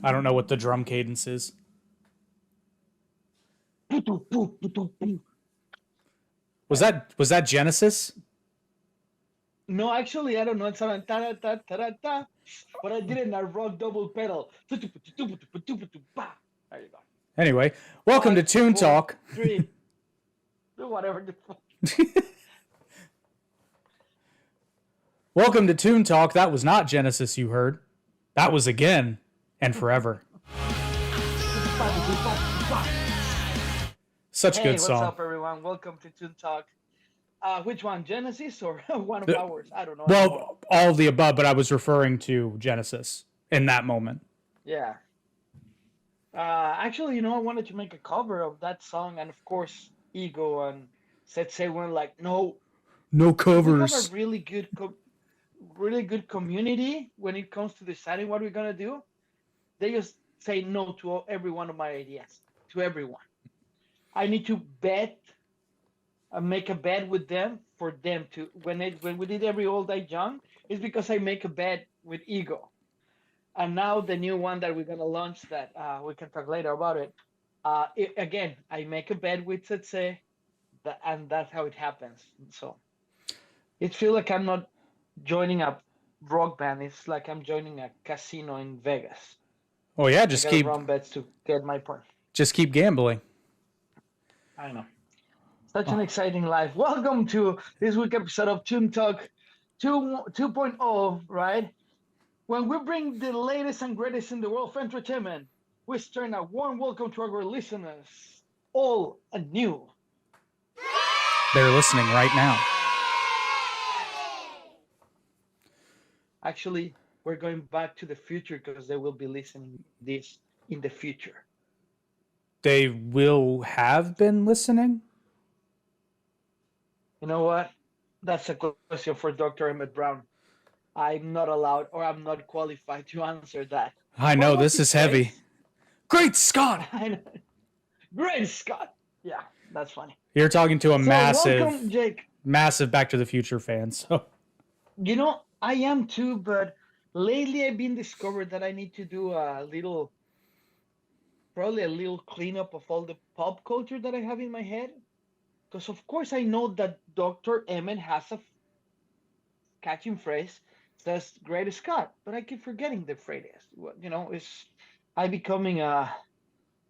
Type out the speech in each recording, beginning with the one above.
I don't know what the drum cadence is. Was that Genesis? No, actually, I don't know. It's on ta ta ta ta, but I did it in a rock double pedal. There you go. Anyway, welcome to 5, Toon 4, Talk. 3, whatever the fuck. Welcome to Toon Talk. That was not Genesis you heard. That was Again and Forever. Such Hey, good what's song. up, everyone? Welcome to Toon Talk. Which one, Genesis or one of ours? I don't know anymore. Well, all of the above, but I was referring to Genesis in that moment. Yeah. Actually, I wanted to make a cover of that song, and of course, Ego and Setsei went like, no. No We have a covers. really good community when it comes to deciding what we're gonna do. They just say no to every one of my ideas, to everyone. I need to make a bet with them for them to when we did every All Die Young, it's because I make a bet with Ego. And now the new one that we're gonna launch that we can talk later about it. Again, I make a bet with Setsei, and that's how it happens. So it feels like I'm not joining a rock band. It's like I'm joining a casino in Vegas. Oh yeah, I just gotta keep run bets to get my point. gambling. I know. Such an exciting life. Welcome to this week episode of Toon Talk 2.0, right? When we bring the latest and greatest in the world of entertainment, we extend a warm welcome to our listeners, all anew. They're listening right now. Actually, we're going back to the future because they will be listening this in the future. They will have been listening? You know what? That's a question for Dr. Emmett Brown. I'm not allowed or I'm not qualified to answer that. I know, this is heavy. Great Scott! Great Scott! Yeah, that's funny. You're talking to a Welcome, Jake. massive Back to the Future fan. So, I am too, but lately I've been discovered that I need to do probably a little cleanup of all the pop culture that I have in my head. Because of course I know that Dr. Emmett has a catching phrase says Great Scott, but I keep forgetting the phrase. It's I becoming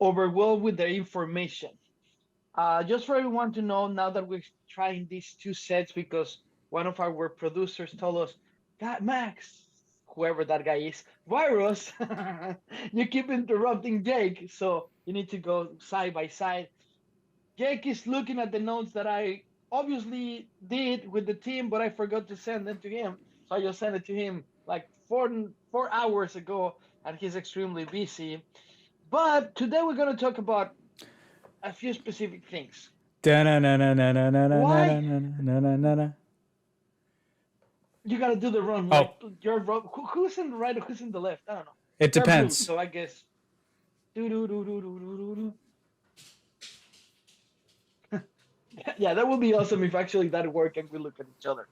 overwhelmed with the information. Just for everyone to know, now that we're trying these two sets, because one of our producers told us that Max, whoever that guy is, Virus, you keep interrupting Jake, so you need to go side by side. Jake is looking at the notes that I obviously did with the team, but I forgot to send them to him. So I just sent it to him like 4 hours ago, and he's extremely busy. But today we're going to talk about a few specific things. Why? You got to do the run. Like your who's in the right or who's in the left? I don't know. It depends. So I guess. Yeah, that would be awesome if actually that worked and we look at each other.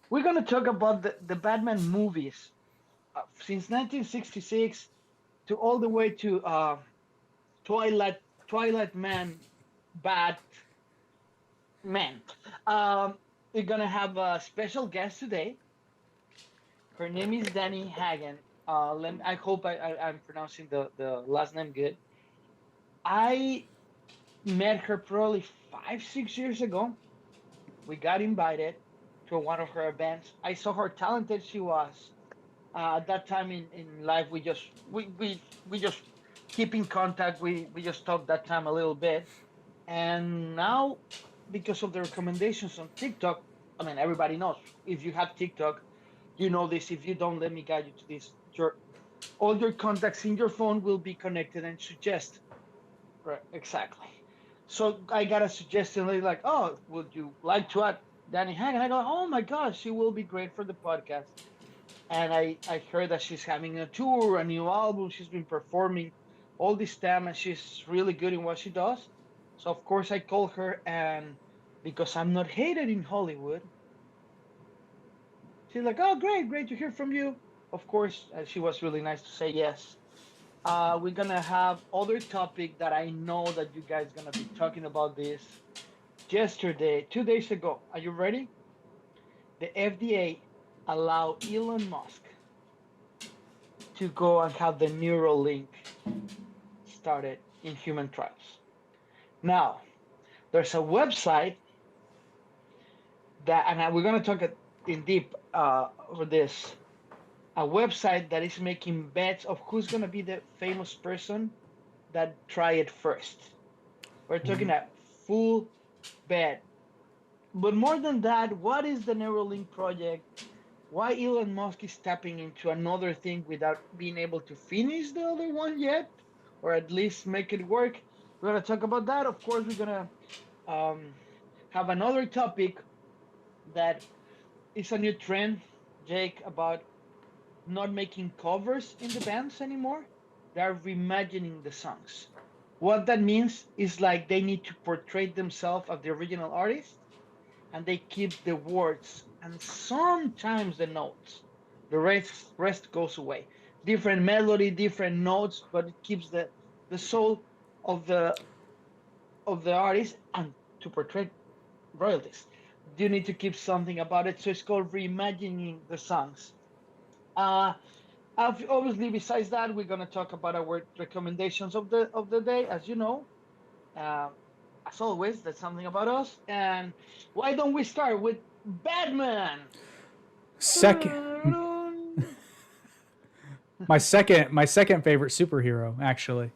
We're gonna talk about the Batman movies since 1966 to all the way to Twilight Man, Batman. We're gonna have a special guest today. Her name is Danny Hagen. I hope I'm pronouncing the last name good. I met her probably 5-6 years ago. We got invited to one of her events. I saw how talented she was. At that time in life, we just keep in contact. We just talked that time a little bit, and now because of the recommendations on TikTok, I mean everybody knows if you have TikTok, you know this. If you don't, let me guide you to this. All your contacts in your phone will be connected and suggest. Right, exactly. So I got a suggestion like, oh, would you like to add Danny Hagen? I go, oh my gosh, she will be great for the podcast. And I heard that she's having a tour, a new album. She's been performing all this time, and she's really good in what she does. So of course I called her, and because I'm not hated in Hollywood, she's like, oh great to hear from you. of course, she was really nice to say yes. We're gonna have other topic that I know that you guys gonna be talking about this yesterday, 2 days ago. Are you ready? The FDA allowed Elon Musk to go and have the Neuralink started in human trials. Now, there's a website that, and we're gonna talk in deep over this. A website that is making bets of who's gonna be the famous person that try it first. We're talking a full bet. But more than that, what is the Neuralink project? Why Elon Musk is tapping into another thing without being able to finish the other one yet, or at least make it work? We're gonna talk about that. Of course, we're gonna um, have another topic that is a new trend, Jake, about not making covers in the bands anymore. They're reimagining the songs. What that means is like they need to portray themselves as the original artist, and they keep the words and sometimes the notes. The rest goes away. Different melody, different notes, but it keeps the soul of the artist and to portray royalties. You need to keep something about it. So it's called reimagining the songs. Uh, obviously, besides that, we're gonna talk about our recommendations of the day, as you know. Uh, as always, that's something about us. And why don't we start with Batman? Second, my second favorite superhero, actually.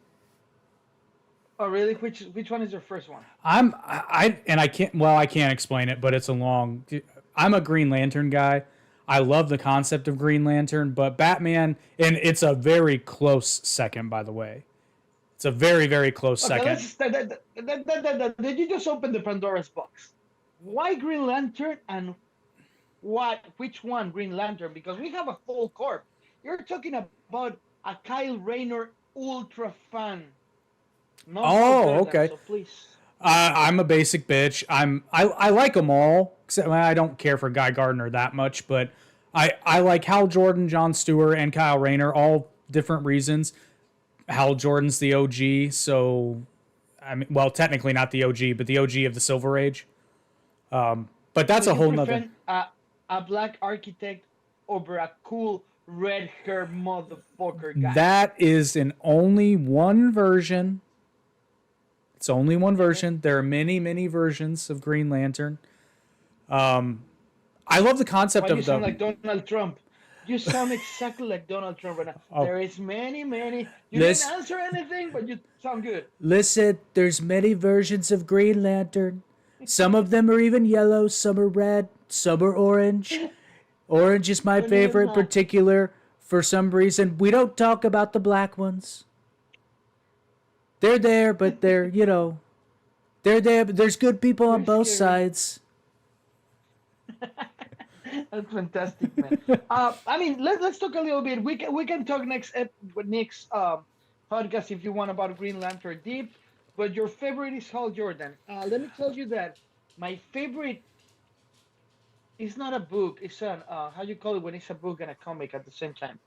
Oh, really? Which one is your first one? I can't, well, I can't explain it, but it's a long. I'm a Green Lantern guy. I love the concept of Green Lantern, but Batman, and it's a very close second, by the way. It's a very, very close Okay, second. did you just open the Pandora's box? Why Green Lantern and what? Which one Green Lantern? Because we have a full corp. You're talking about a Kyle Rayner ultra fan. No more Oh, Batman, okay. so please. I'm a basic bitch. I like them all. Except I don't care for Guy Gardner that much, but I like Hal Jordan, Jon Stewart, and Kyle Rayner. All different reasons. Hal Jordan's the OG, so I mean, well, technically not the OG, but the OG of the Silver Age. But So that's a you whole nother. prefer a black architect over a cool red hair motherfucker guy. That is in only one version. It's only one Okay. version. There are many, many versions of Green Lantern. I love the Why concept you of sound the. like Donald Trump? You sound exactly like Donald Trump right now. Oh, There is many, many. You didn't listen, answer anything, but you sound good. listen. There's many versions of Green Lantern. Some of them are even yellow. Some are red. Some are orange. Orange is my Funny favorite, enough. particular. For some reason, we don't talk about the black ones. They're there, but they're there. But there's good people on They're both scary. sides. That's fantastic, man. I mean, let's talk a little bit. We can talk next podcast if you want about Green Lantern deep. But your favorite is Hal Jordan. Let me tell you that my favorite is not a book. It's an how you call it when it's a book and a comic at the same time.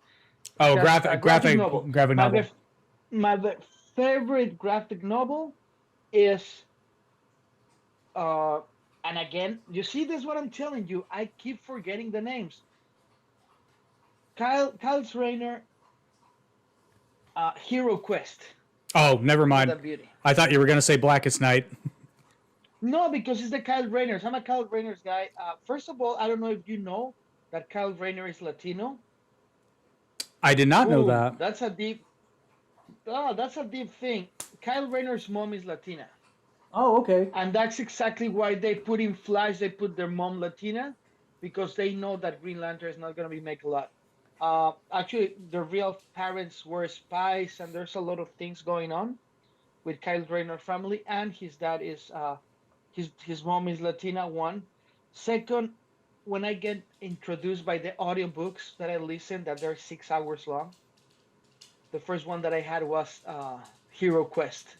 Oh, Just a graphic novel. graphic My novel. bef- my favorite graphic novel is uh and again, you see this is what I'm telling you. I keep forgetting the names. Kyle Rayner, Hero Quest. Oh, never Look at mind. that beauty. I thought you were gonna say Blackest Night. No, because it's the Kyle Rayners. I'm a Kyle Rayners guy. First of all, I don't know if you know that Kyle Rayner is Latino. I did not know Boom. that. That's a deep thing. Kyle Rayner's mom is Latina. Oh, okay. And that's exactly why they put in Flash, they put their mom Latina, because they know that Green Lantern is not going to be make a lot. Actually, the real parents were spies, and there's a lot of things going on with Kyle Rayner family, and his dad is his mom is Latina. One, second, when I get introduced by the audiobooks that I listen, that they're 6 hours long. The first one that I had was Hero Quest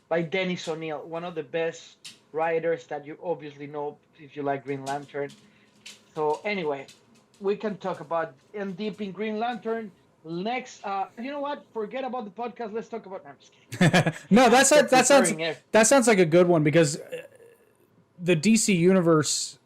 by Dennis O'Neil, one of the best writers that you obviously know if you like Green Lantern. So anyway, We can talk about in deep in Green Lantern next. You know what? Forget about the podcast. Let's talk about. No, I'm just kidding. No, I'm still preparing it. that sounds like a good one because the DC universe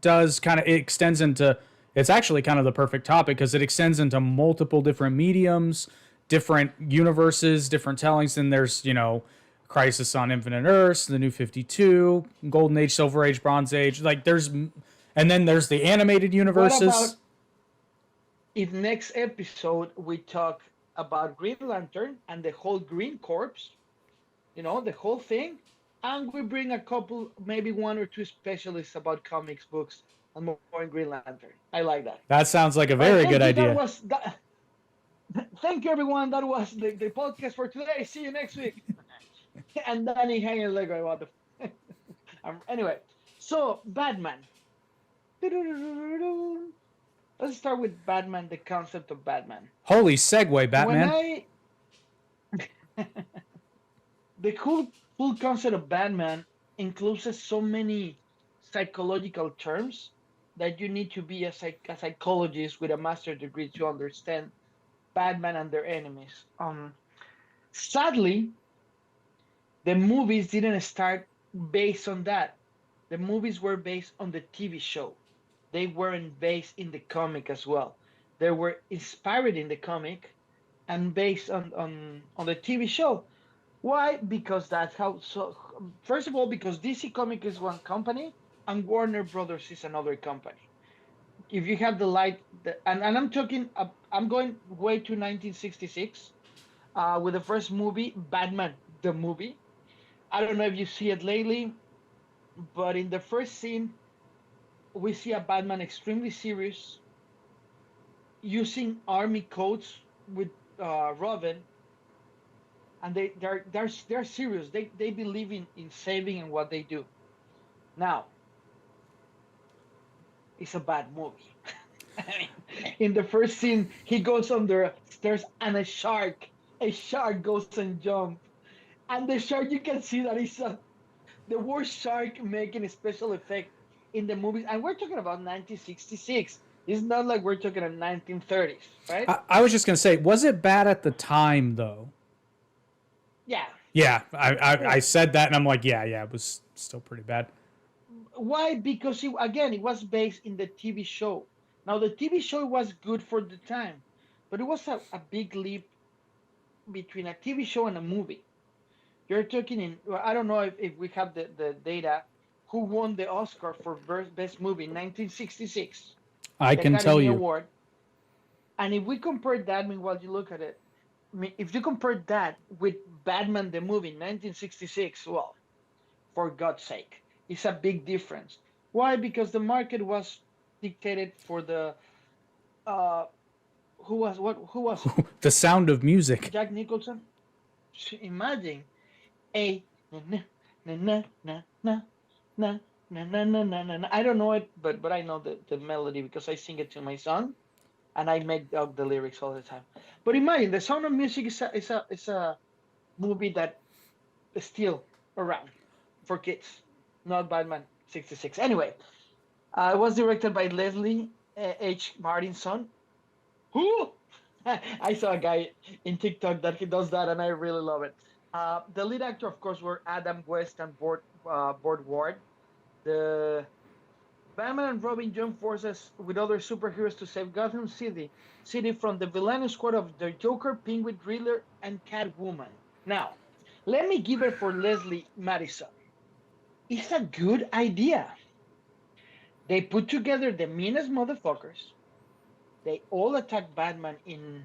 does kind of, it extends into, it's actually kind of the perfect topic because it extends into multiple different mediums, different universes, different tellings. And there's, you know, Crisis on Infinite Earths, the New 52, Golden Age, Silver Age, Bronze Age. Like there's, and then there's the animated What about universes. if next episode we talk about Green Lantern and the whole Green Corps, you know, the whole thing, and we bring a couple, maybe one or two specialists about comics books and more in Green Lantern. I like that. That sounds like a Right, very thank good you. That idea. was that. Thank you, everyone. That was the podcast for today. See you next week. And Danny hanging like, what the. Anyway, so Batman. Let's start with Batman, the concept of Batman. Holy segue, Batman. The full concept of Batman includes so many psychological terms that you need to be a psychologist with a master's degree to understand Batman and their enemies. Sadly, the movies didn't start based on that. The movies were based on the TV show. They weren't based in the comic as well. They were inspired in the comic and based on the TV show. Why? Because that's how. So first of all, because DC Comics is one company and Warner Brothers is another company. If you have the light, and I'm talking, I'm going way to 1966 with the first movie, Batman the movie. I don't know if you see it lately, but in the first scene, we see a Batman extremely serious, using army coats with Robin, and they're serious. They believe in saving and what they do. Now, it's a bad movie. I mean, in the first scene, he goes under stairs and a shark goes and jump, and the shark, you can see that it's the worst shark making a special effect in the movies, and we're talking about 1966. It's not like we're talking about 1930s, right? I was just gonna say, was it bad at the time though? Yeah. Yeah, I said that, and I'm like, yeah, it was still pretty bad. Why? Because again, it was based in the TV show. Now the TV show was good for the time, but it was a big leap between a TV show and a movie. You're talking in, well, I don't know if we have the data, who won the Oscar for best movie in 1966, I the can tell Academy you. Award. And if we compare that, meanwhile you look at it, if you compare that with Batman the movie in 1966, well, for God's sake, it's a big difference. Why? Because the market was dictated for the uh, who was it? The Sound of Music. Jack Nicholson. Imagine a na na na na na na na na na na na. I don't know it, but I know the melody because I sing it to my son, and I make up the lyrics all the time. But imagine the Sound of Music is a movie that is still around for kids, not Batman 66. Anyway, it was directed by Leslie H. Martinson. Who? I saw a guy in TikTok that he does that, and I really love it. The lead actor, of course, were Adam West and Burt Ward. The Batman and Robin join forces with other superheroes to save Gotham City from the villainous squad of the Joker, Penguin, Riddler, and Catwoman. Now, let me give it for Leslie Madison. It's a good idea. They put together the meanest motherfuckers. They all attack Batman in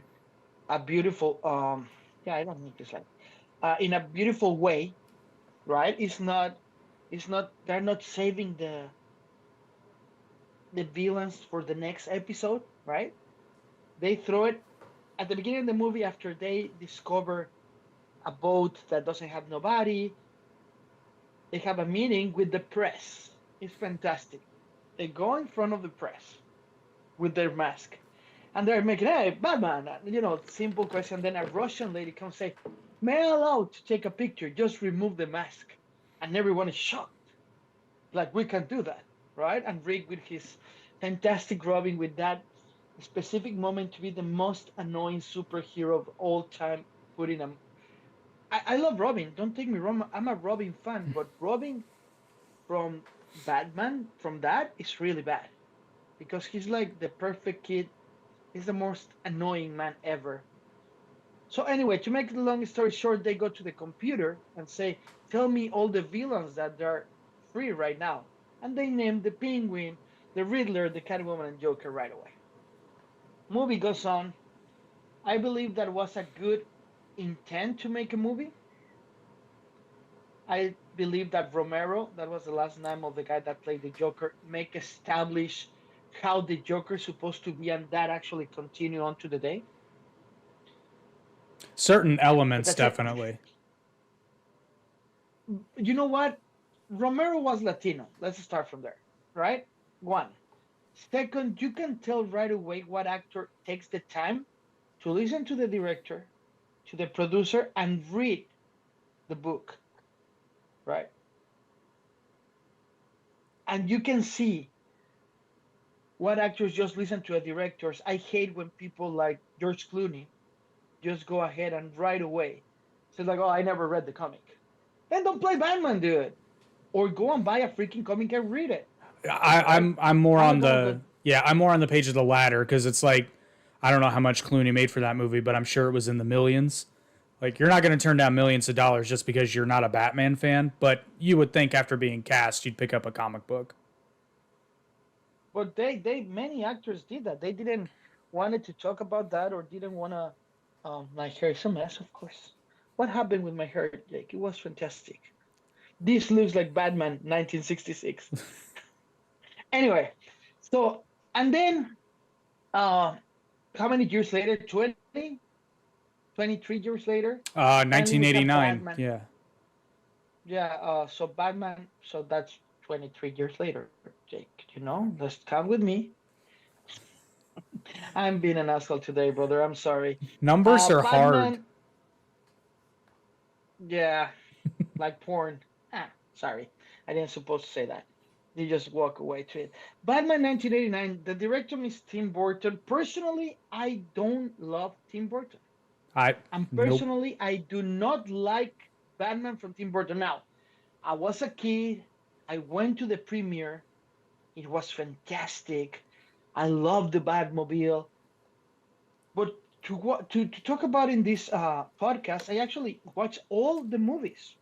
a beautiful yeah, I don't need this slide. In a beautiful way, right? It's not they're not saving the villains for the next episode, right? They throw it at the beginning of the movie after they discover a boat that doesn't have nobody. They have a meeting with the press. It's fantastic. They go in front of the press with their mask, and they're making, hey, Batman, simple question. Then a Russian lady comes say, may I allow to take a picture? Just remove the mask. And everyone is shocked. Like, we can do that, right? And Rick with his fantastic Robin with that specific moment to be the most annoying superhero of all time. Putting him, I love Robin. Don't take me wrong. I'm a Robin fan, but Robin from Batman from that is really bad because he's like the perfect kid. He's the most annoying man ever. So anyway, to make the long story short, they go to the computer and say, "Tell me all the villains that are free right now," and they name the Penguin, the Riddler, the Catwoman, and Joker right away. Movie goes on. I believe that was a good intent to make a movie. I believe that Romero, that was the last name of the guy that played the Joker, make establish how the Joker is supposed to be, and that actually continue on to the day. Certain But elements, that's it. definitely. You know what? Romero was Latino. Let's start from there, right? One. Second, you can tell right away what actor takes the time to listen to the director, to the producer, and read the book, right? And you can see what actors just listen to a directors. I hate when people like George Clooney just go ahead and right away say like, "Oh, I never read the comic." Then don't play Batman, dude, or go and buy a freaking comic and read it, right? I'm more I'm on about the the yeah, I'm more on the page of the latter because it's like I don't know how much Clooney made for that movie, but I'm sure it was in the millions. Like you're not going to turn down millions of dollars just because you're not a Batman fan, but you would think after being cast you'd pick up a comic book. but they many actors did that. They didn't wanted to talk about that or didn't want to. My hair is a mess, of course. What happened with my hair, Jake? It was fantastic. This looks like Batman 1966. Anyway, so and then uh how many years later? 20, 23 years later, finally we got 1989. Batman. Yeah. Yeah, so Batman, so that's 23 years later, Jake. Let's count with me. I'm being an asshole today, brother. I'm sorry. Numbers are hard. Batman, yeah, like porn. Sorry. I didn't supposed to say that. You just walk away to it. Batman 1989, the director is Tim Burton. Personally, I don't love Tim Burton. I And nope. personally, I do not like Batman from Tim Burton. Now, I was a kid. I went to the premiere. It was fantastic. I love the Batmobile. But to talk about in this podcast, I actually watch all the movies,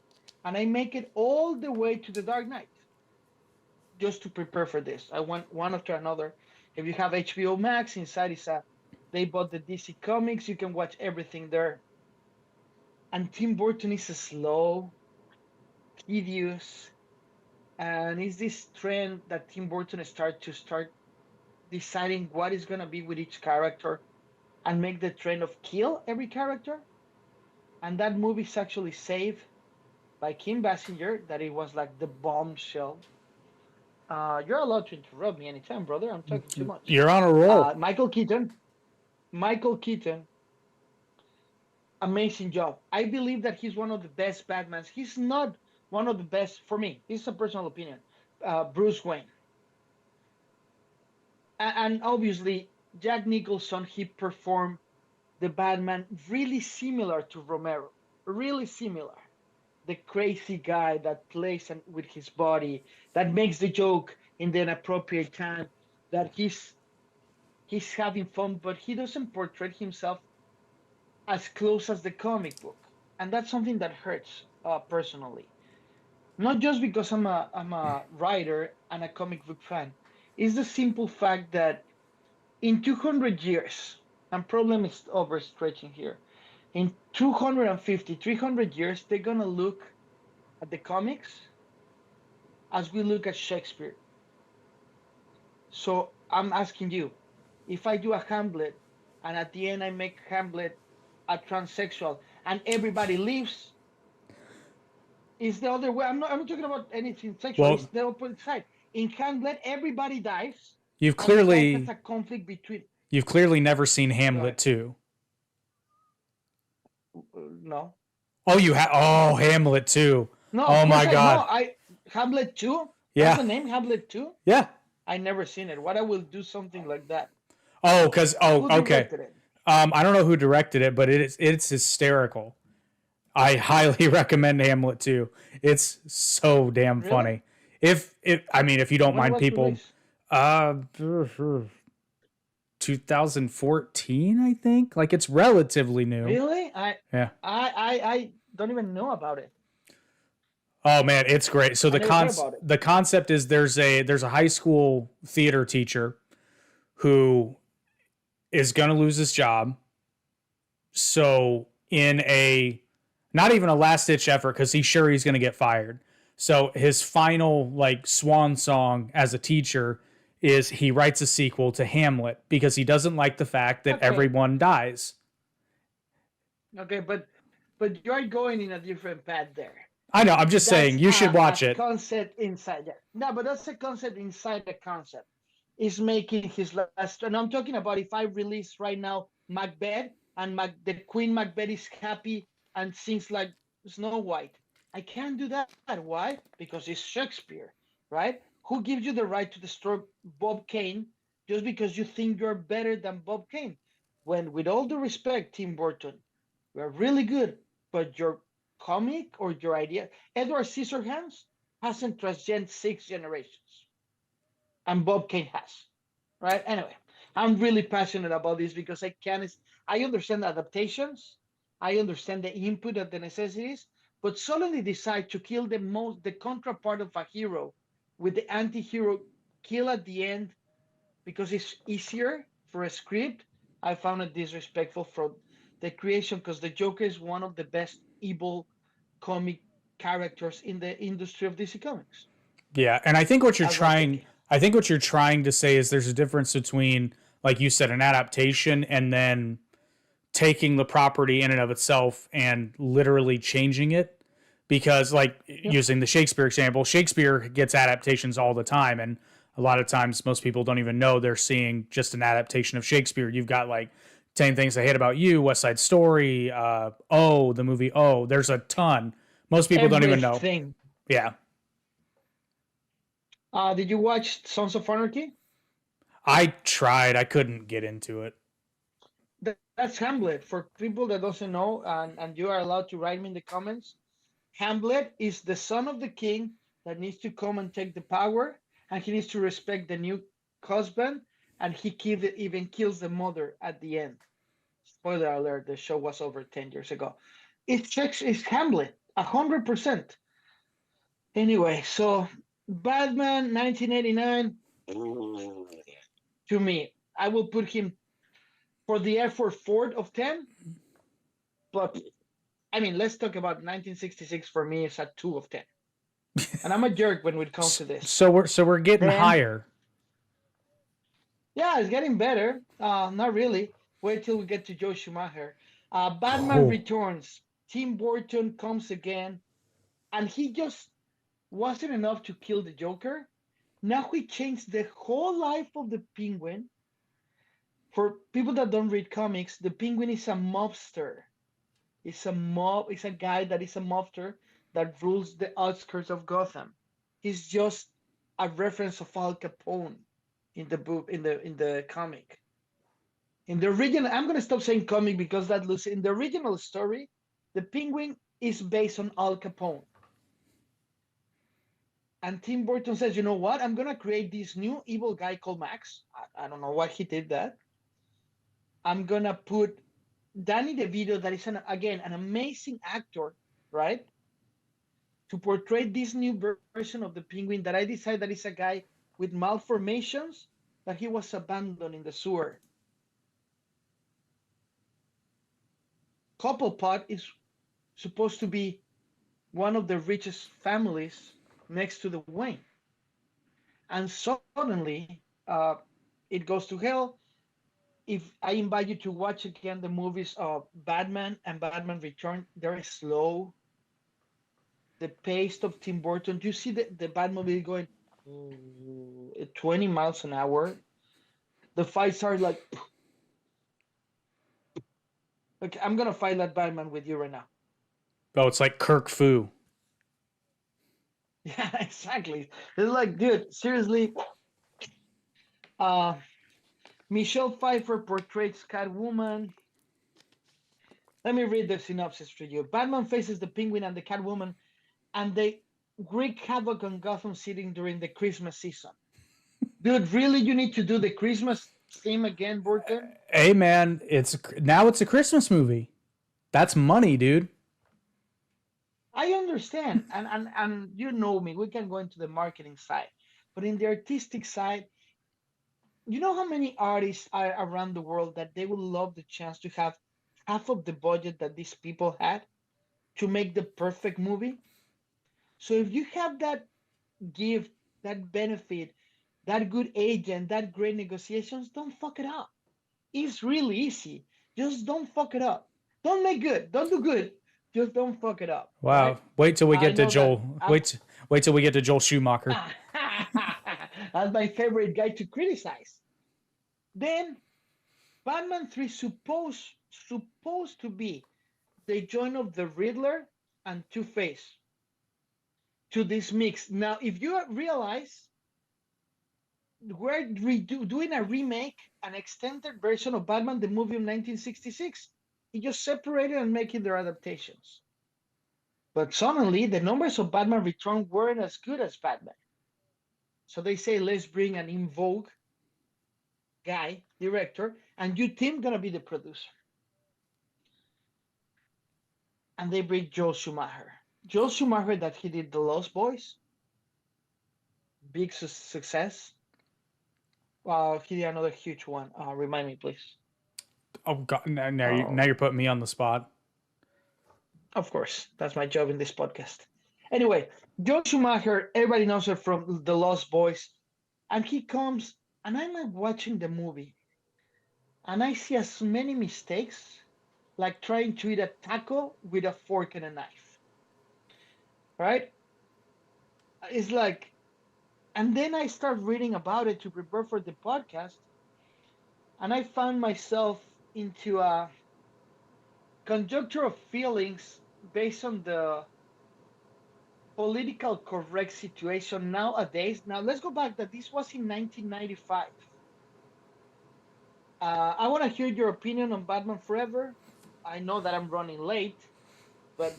and I make it all the way to the Dark Knight just to prepare for this. I went one after another. If you have HBO Max, inside is they bought the DC Comics. You can watch everything there. And Tim Burton is slow, tedious, and it's this trend that Tim Burton start deciding what is gonna be with each character and make the trend of kill every character. And that movie is actually saved by Kim Basinger, that it was like the bombshell. You're allowed to interrupt me anytime, brother. I'm talking too much. You're on a roll. Michael Keaton, amazing job. I believe that he's one of the best Batmans. He's not one of the best for me. This is a personal opinion. Bruce Wayne, and obviously Jack Nicholson. He performed the Batman really similar to Romero. Really similar. The crazy guy that plays with his body, that makes the joke in the inappropriate time, that he's having fun, but he doesn't portray himself as close as the comic book, and that's something that hurts personally. Not just because I'm a writer and a comic book fan. It's the simple fact that in 200 years, and problem is overstretching here. In 250, 300 years, they're gonna look at the comics as we look at Shakespeare. So I'm asking you, if I do a Hamlet and at the end I make Hamlet a transsexual and everybody leaves, is the other way. I'm not talking about anything sexual, it's Well, the opposite side. In Hamlet, everybody dies you've and the guy has clearly a conflict between. you've clearly never seen Go Hamlet ahead. 2. No. Oh, you have Hamlet 2. No, of Oh course my I know. god. I Hamlet 2? That's Yeah. the name, Hamlet 2? Yeah. I never seen it. What I will do something like that. Oh, because Who okay. directed it? I don't know who directed it, but it's hysterical. I highly recommend Hamlet too. It's so damn Really? funny. If you don't When it mind was people, released? uh, 2014, I think. Like it's relatively new. Really? Yeah. I don't even know about it. Oh man, it's great. So I never heard about it. the concept is there's a high school theater teacher who is going to lose his job. So in a not even a last ditch effort because he's sure he's going to get fired. So his final like swan song as a teacher is he writes a sequel to Hamlet because he doesn't like the fact that Okay, everyone dies. okay, but you're going in a different path there. I know. I'm just saying That's you should a watch it. concept inside there. No, but that's a concept inside the concept. Is making his last. And I'm talking about if I release right now Macbeth and the Queen Macbeth is happy and sings like Snow White. I can't do that. Why? Because it's Shakespeare, right? Who gives you the right to destroy Bob Kane just because you think you're better than Bob Kane? When, with all due respect, Tim Burton, we're really good, but your comic or your idea, Edward Scissorhands hasn't transcended 6 generations, and Bob Kane has, right? Anyway, I'm really passionate about this because I understand the adaptations, I understand the input of the necessities, but suddenly decide to kill the counterpart of a hero with the anti-hero kill at the end because it's easier for a script. I found it disrespectful from the creation because the Joker is one of the best evil comic characters in the industry of DC Comics. Yeah, and That's my thinking. I think what you're trying to say is there's a difference between like you said an adaptation and then taking the property in and of itself and literally changing it because like Yep. using the Shakespeare example, Shakespeare gets adaptations all the time and a lot of times most people don't even know they're seeing just an adaptation of Shakespeare. You've got like 10 Things I Hate About You, West Side Story, the movie there's a ton. Most people don't even know. Everything. Yeah. Did you watch Sons of Anarchy? I tried. I couldn't get into it. That's Hamlet. For people that doesn't know, and you are allowed to write me in the comments, Hamlet is the son of the king that needs to come and take the power, and he needs to respect the new husband, and even kills the mother at the end. Spoiler alert: the show was over 10 years ago. It's Hamlet, 100%. Anyway, so Batman 1989, to me, I will put him for the effort 4 of 10. But I mean, let's talk about 1966. For me, it's a 2 of 10. And I'm a jerk when it comes to this. So we're getting Then, higher. yeah, it's getting better. Not really. Wait till we get to Joe Schumacher. Batman Oh, Returns. Tim Burton comes again, and he just wasn't enough to kill the Joker. Now he changed the whole life of the Penguin. For people that don't read comics, the Penguin is a mobster. It's a guy that is a mobster that rules the outskirts of Gotham. He's just a reference of Al Capone in the book, in the comic. In the original, I'm gonna stop saying comic because that looks in the original story, the Penguin is based on Al Capone. And Tim Burton says, you know what? I'm gonna create this new evil guy called Max. I don't know why he did that. I'm gonna put Danny DeVito, that is again an amazing actor, right? To portray this new version of the Penguin that I decided that is a guy with malformations that he was abandoned in the sewer. Cobblepot is supposed to be one of the richest families next to the Wayne, and suddenly it goes to hell. If I invite you to watch again the movies of Batman and Batman Return, they're slow. The pace of Tim Burton, you see the Batmobile going 20 miles an hour. The fights are like I'm gonna fight that Batman with you right now. it's like Kirk Fu. Yeah, exactly. It's like, dude, seriously. Uh, Michelle Pfeiffer portrays Catwoman. Let me read the synopsis for you. Batman faces the Penguin and the Catwoman, and they wreak havoc on Gotham City during the Christmas season. Dude, really, you need to do the Christmas theme again, Burton? Hey man, it's a Christmas movie. That's money, dude. I understand, and you know me. We can go into the marketing side, but in the artistic side, you know how many artists are around the world that they would love the chance to have half of the budget that these people had to make the perfect movie. So if you have that gift, that benefit, that good agent, that great negotiations, don't fuck it up. It's really easy. Just don't fuck it up. Don't make good. Don't do good. Just don't fuck it up. Wow. Right? Wait till we I get to know that. Joel. Wait till we get to Joel Schumacher. That's my favorite guy to criticize. Then Batman 3 supposed to be the join of the Riddler and Two-Face to this mix. Now, if you realize we're doing a remake, an extended version of Batman the movie of 1966. He just separated and making their adaptations. But suddenly, the numbers of Batman Return weren't as good as Batman. So they say, let's bring an in vogue guy, director, and you Tim gonna be the producer. And they bring Joel Schumacher. Joel Schumacher that he did The Lost Boys, big success. He did another huge one. Remind me, please. Oh god, now Oh, you're putting me on the spot. of course, that's my job in this podcast. Anyway, Joel Schumacher, everybody knows her from The Lost Boys, and he comes, and I'm like watching the movie, and I see as many mistakes like trying to eat a taco with a fork and a knife, right? It's like, and then I start reading about it to prepare for the podcast, and I found myself into a conjuncture of feelings based on the political correct situation nowadays. Now let's go back that this was in 1995. I want to hear your opinion on Batman Forever. I know that I'm running late, but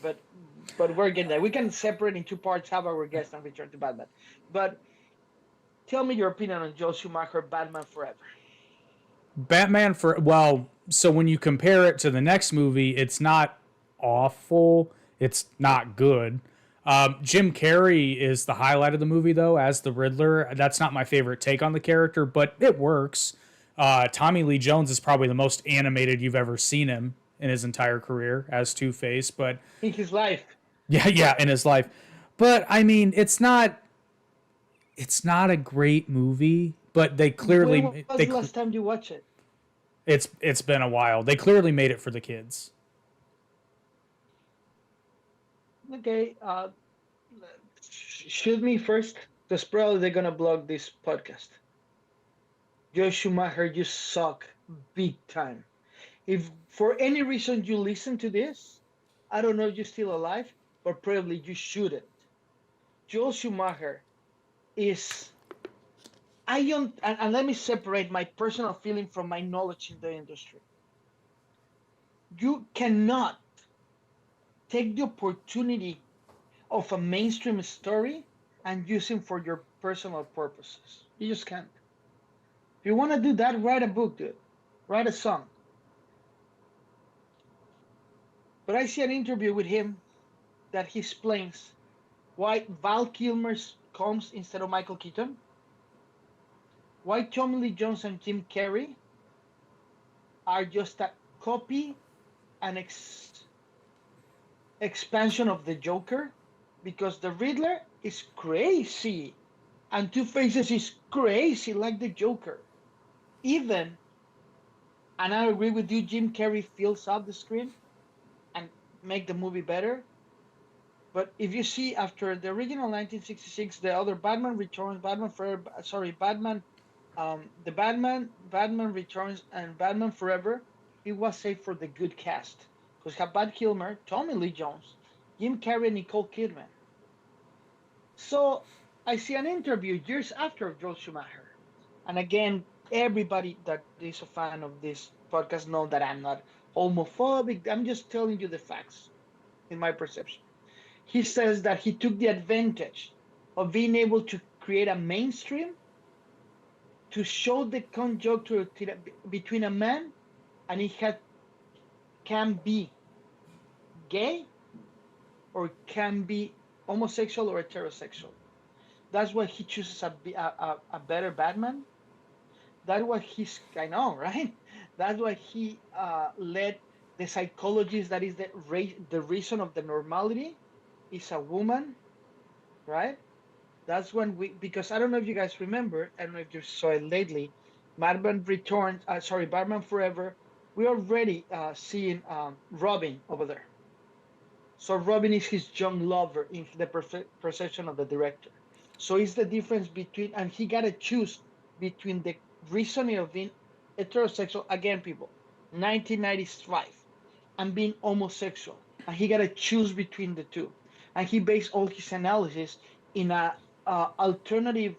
we're getting there. We can separate in two parts, have our guest and return to Batman. But tell me your opinion on Joel Schumacher Batman Forever. Batman for well, so when you compare it to the next movie, it's not awful. It's not good. Jim Carrey is the highlight of the movie, though, as the Riddler. That's not my favorite take on the character, but it works. Tommy Lee Jones is probably the most animated you've ever seen him in his entire career as Two Face. But In his life. yeah, in his life. But I mean, it's not a great movie. But they When clearly was the last time you watched it? it's been a while. They clearly made it for the kids. Okay, shoot me first, because probably they're gonna blog this podcast. Joel Schumacher, you suck big time. If for any reason you listen to this, I don't know if you're still alive, but probably you shouldn't. Joel Schumacher is I don't, and let me separate my personal feeling from my knowledge in the industry. You cannot take the opportunity of a mainstream story and use it for your personal purposes. You just can't. If you want to do that, write a book, dude. Write a song. But I see an interview with him that he explains why Val Kilmer comes instead of Michael Keaton, why Tommy Lee Jones and Jim Carrey are just a copy and expansion of the Joker, because the Riddler is crazy and Two Faces is crazy like the Joker. Even, and I agree with you, Jim Carrey fills up the screen and make the movie better. But if you see after the original 1966, the other Batman Returns, Batman Forever, sorry, Batman Returns, and Batman Forever, it was saved for the good cast because have Val Kilmer, Tommy Lee Jones, Jim Carrey, and Nicole Kidman. So I see an interview years after Joel Schumacher, and again everybody that is a fan of this podcast know that I'm not homophobic. I'm just telling you the facts in my perception. He says that he took the advantage of being able to create a mainstream to show the conjuncture between a man and he can be gay or can be homosexual or heterosexual. That's why he chooses a better Batman. That's what I know, right? That's why he led the psychologist that is the reason of the normality is a woman, right? That's when because I don't know if you guys remember, I don't know if you saw it lately, Batman Returns, Batman Forever, we already seeing Robin over there. So Robin is his young lover in the perception of the director. So it's the difference between, and he got to choose between the reasoning of being heterosexual, again, people, 1995, and being homosexual. And he got to choose between the two. And he based all his analysis in a alternative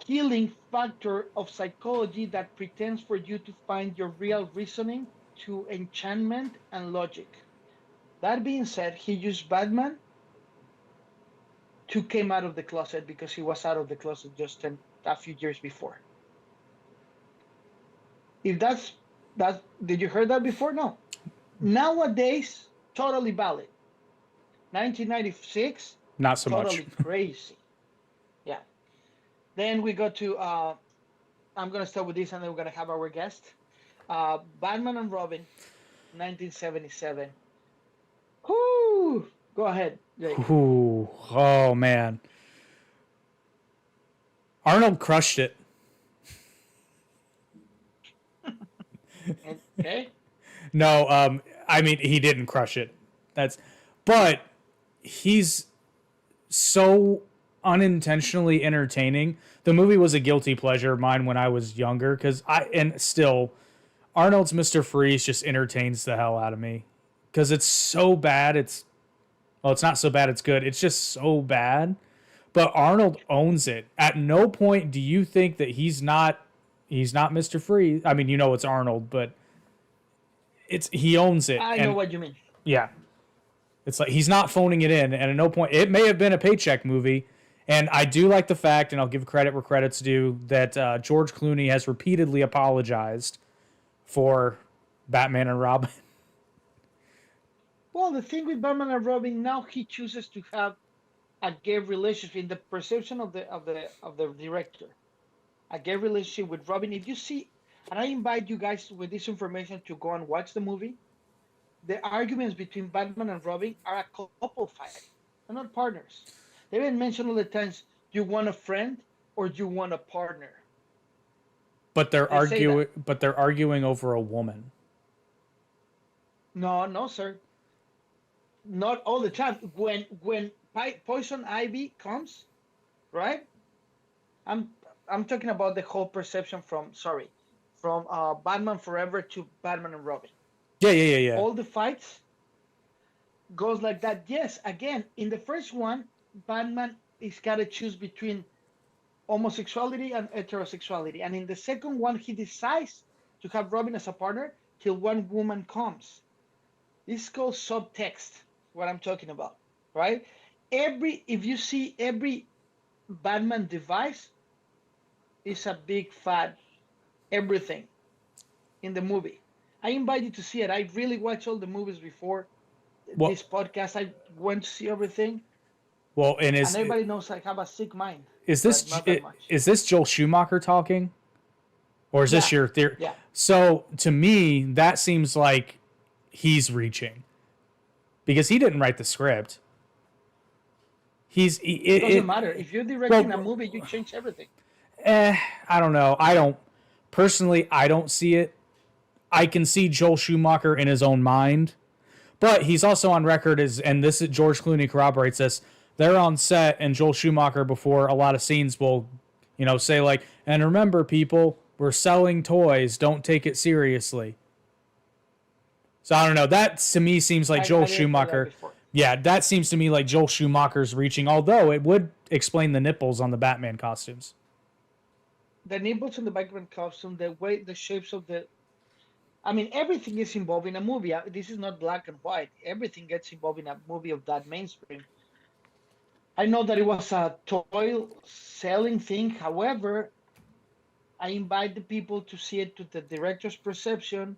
healing factor of psychology that pretends for you to find your real reasoning to enchantment and logic. That being said, he used Batman to came out of the closet because he was out of the closet just a few years before. If that did you heard that before? No. Nowadays, totally valid. 1996, Not so much. totally crazy. Yeah. Then we go to I'm gonna start with this, and then we're gonna have our guest. Batman and Robin, 1977. Whoo! Go ahead, Jake. Ooh, oh man, Arnold crushed it. Okay. No, I mean he didn't crush it. But he's so unintentionally entertaining. The movie was a guilty pleasure of mine when I was younger and still Arnold's Mr. Freeze just entertains the hell out of me because it's so bad. It's not so bad. It's good. It's just so bad. But Arnold owns it. At no point do you think that he's not Mr. Freeze. I mean, it's Arnold, but he owns it. I know what you mean. Yeah. It's like he's not phoning it in, and at no point it may have been a paycheck movie. And I do like the fact, and I'll give credit where credit's due, that George Clooney has repeatedly apologized for Batman and Robin. Well, the thing with Batman and Robin, now he chooses to have a gay relationship in the perception of the director. A gay relationship with Robin. If you see, and I invite you guys with this information to go and watch the movie. The arguments between Batman and Robin are a couple fight. They're not partners. They even mention all the times, you want a friend or you want a partner. But they're arguing. But they're arguing over a woman. No, sir. Not all the time. When Poison Ivy comes, right? I'm talking about the whole perception from Batman Forever to Batman and Robin. Yeah. All the fights goes like that. Yes, again, in the first one, Batman is got to choose between homosexuality and heterosexuality. And in the second one, he decides to have Robin as a partner till one woman comes. This is called subtext, what I'm talking about, right? If you see every Batman device, is a big fat everything in the movie. I invite you to see it. I really watched all the movies before this podcast. I went to see everything. Well, and everybody knows I have a sick mind. Is this Joel Schumacher talking, or is this your theory? Yeah. So to me, that seems like he's reaching because he didn't write the script. It doesn't matter if you're directing a movie, you change everything. I don't know. I don't see it. I can see Joel Schumacher in his own mind, but he's also on record and this is George Clooney corroborates this. They're on set, and Joel Schumacher before a lot of scenes will, say like, and remember, people, we're selling toys. Don't take it seriously. So I don't know. That to me seems like Joel Schumacher. Yeah, that seems to me like Joel Schumacher's reaching. Although it would explain the nipples on the Batman costumes. the nipples on the Batman costume, the way, the shapes of the. I mean, everything is involved in a movie. This is not black and white. Everything gets involved in a movie of that mainstream. I know that it was a toy selling thing. However, I invite the people to see it to the director's perception,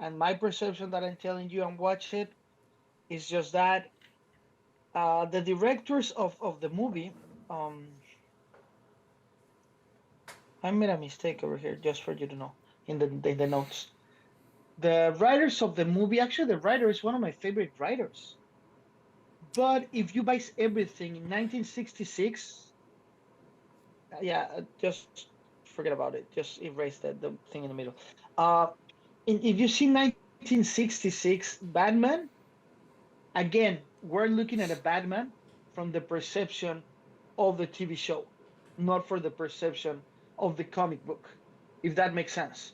and my perception that I'm telling you and watch it is just that the directors of the movie. Um, I made a mistake over here, just for you to know, in the notes. The writers of the movie, actually, the writer is one of my favorite writers. But if you base everything in 1966, just forget about it. Just erase the thing in the middle. Uh, if you see 1966 Batman, again, we're looking at a Batman from the perception of the TV show, not for the perception of the comic book, if that makes sense.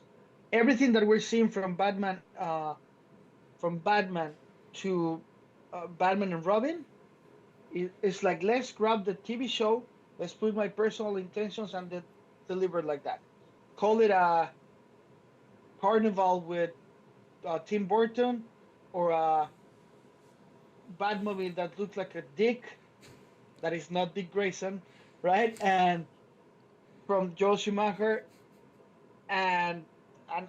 Everything that we're seeing from Batman to Batman and Robin, it's like, let's grab the TV show, let's put my personal intentions and deliver it like that. Call it a carnival with Tim Burton, or a Batmobile that looks like a dick that is not Dick Grayson, right? And from Joel Schumacher, and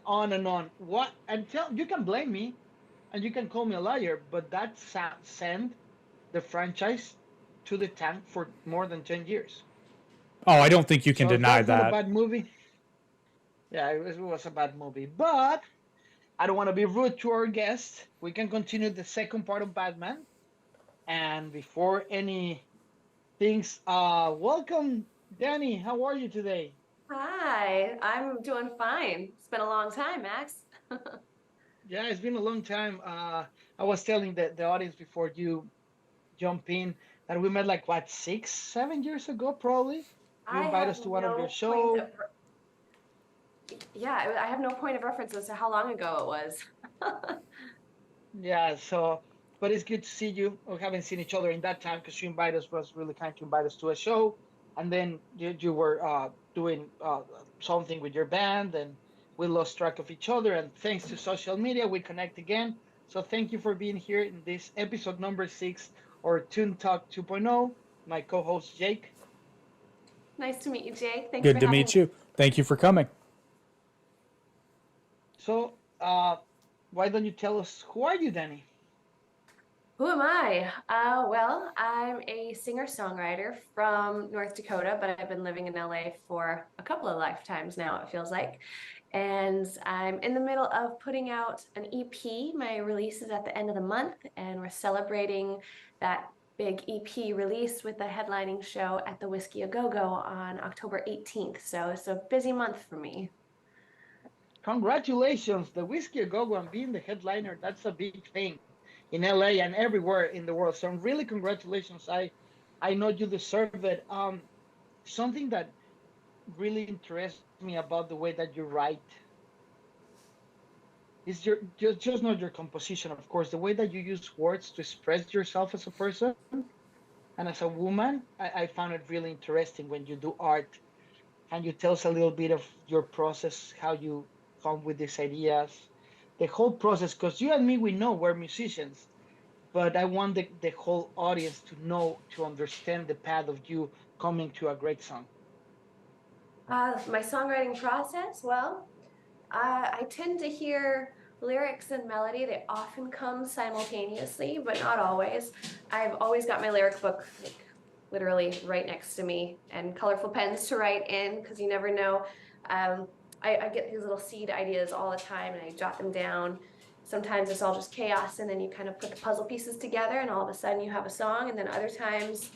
on and on. What, until you can blame me and you can call me a liar, but that sent the franchise to the tank for more than 10 years. Oh, I don't think you can So if deny that's not a that. bad movie, yeah, it was a bad movie. But I don't want to be rude to our guest. We can continue the second part of Batman. And before any things, welcome, Danny. How are you today? Hi, I'm doing fine. It's been a long time, Max. Yeah, it's been a long time. I was telling the audience before you jump in that we met like what, 6, 7 years ago, probably. You I invite have us to one of your no point show. of, yeah, I have no point of reference as to how long ago it was. Yeah, so, but it's good to see you. We haven't seen each other in that time because you invited us, was really kind to invite us to a show. And then you were doing something with your band, and we lost track of each other. And thanks to social media, we connect again. So thank you for being here in this episode number 6, or Toon Talk 2.0. My co-host Jake. Nice to meet you, Jake. Thanks for Good to having meet me. you. Thank you for coming. So why don't you tell us, who are you, Danny? Who am I? Well, I'm a singer-songwriter from North Dakota, but I've been living in LA for a couple of lifetimes now, it feels like. And I'm in the middle of putting out an EP. My release is at the end of the month, and we're celebrating that big EP release with a headlining show at the Whiskey A Go Go on October 18th. So it's a busy month for me. Congratulations, the Whiskey A Go Go and being the headliner. That's a big thing in LA and everywhere in the world. So really, congratulations. I know you deserve it. Something that really interests me about the way that you write is your just not your composition, of course, the way that you use words to express yourself as a person and as a woman. I found it really interesting when you do art. Can you tell us a little bit of your process, how you come with these ideas, the whole process? Because you and me, we know we're musicians, but I want the whole audience to know, to understand the path of you coming to a great song. My songwriting process, well, I tend to hear lyrics and melody. They often come simultaneously, but not always. I've always got my lyric book like literally right next to me, and colorful pens to write in, because you never know. I get these little seed ideas all the time, and I jot them down. Sometimes it's all just chaos, and then you kind of put the puzzle pieces together, and all of a sudden you have a song. And then other times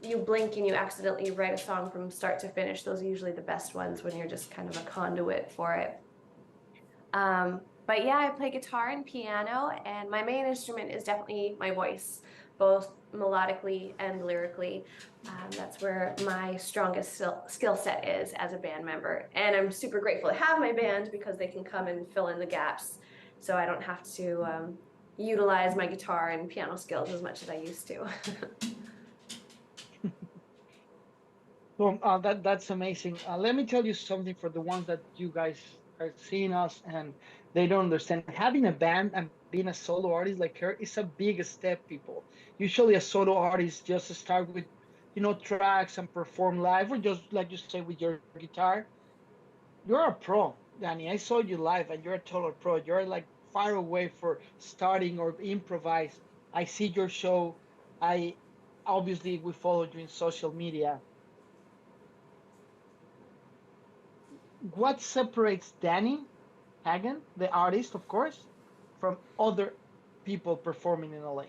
you blink and you accidentally write a song from start to finish. Those are usually the best ones, when you're just kind of a conduit for it. But yeah, I play guitar and piano, and my main instrument is definitely my voice, both melodically and lyrically. That's where my strongest skill set is as a band member. And I'm super grateful to have my band, because they can come and fill in the gaps, so I don't have to utilize my guitar and piano skills as much as I used to. Well, that's amazing. Let me tell you something for the ones that you guys are seeing us and they don't understand. Having a band and being a solo artist like her is a big step, people. Usually, a solo artist just start with, tracks and perform live, or just like you say with your guitar. You're a pro, Danny. I saw you live, and you're a total pro. You're like far away for starting or improvise. I see your show. I obviously we follow you in social media. What separates Danny Hagen, the artist, of course, from other people performing in LA,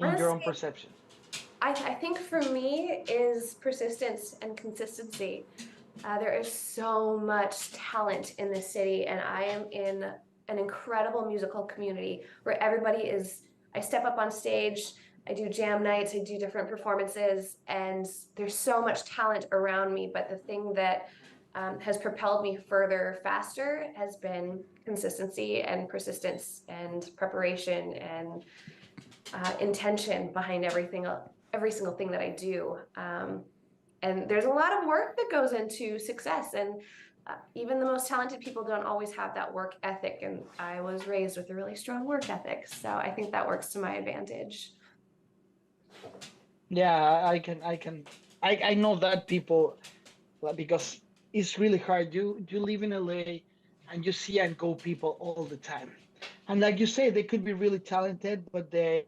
in your own Honestly, perception? I think for me is persistence and consistency. There is so much talent in this city, and I am in an incredible musical community where everybody is. I step up on stage, I do jam nights, I do different performances, and there's so much talent around me. But the thing that has propelled me further faster has been consistency and persistence and preparation and intention behind every single thing that I do. And there's a lot of work that goes into success, and even the most talented people don't always have that work ethic, and I was raised with a really strong work ethic, so I think that works to my advantage. Yeah, I know that people, because it's really hard. You live in LA and you see and go people all the time, and like you say, they could be really talented, but they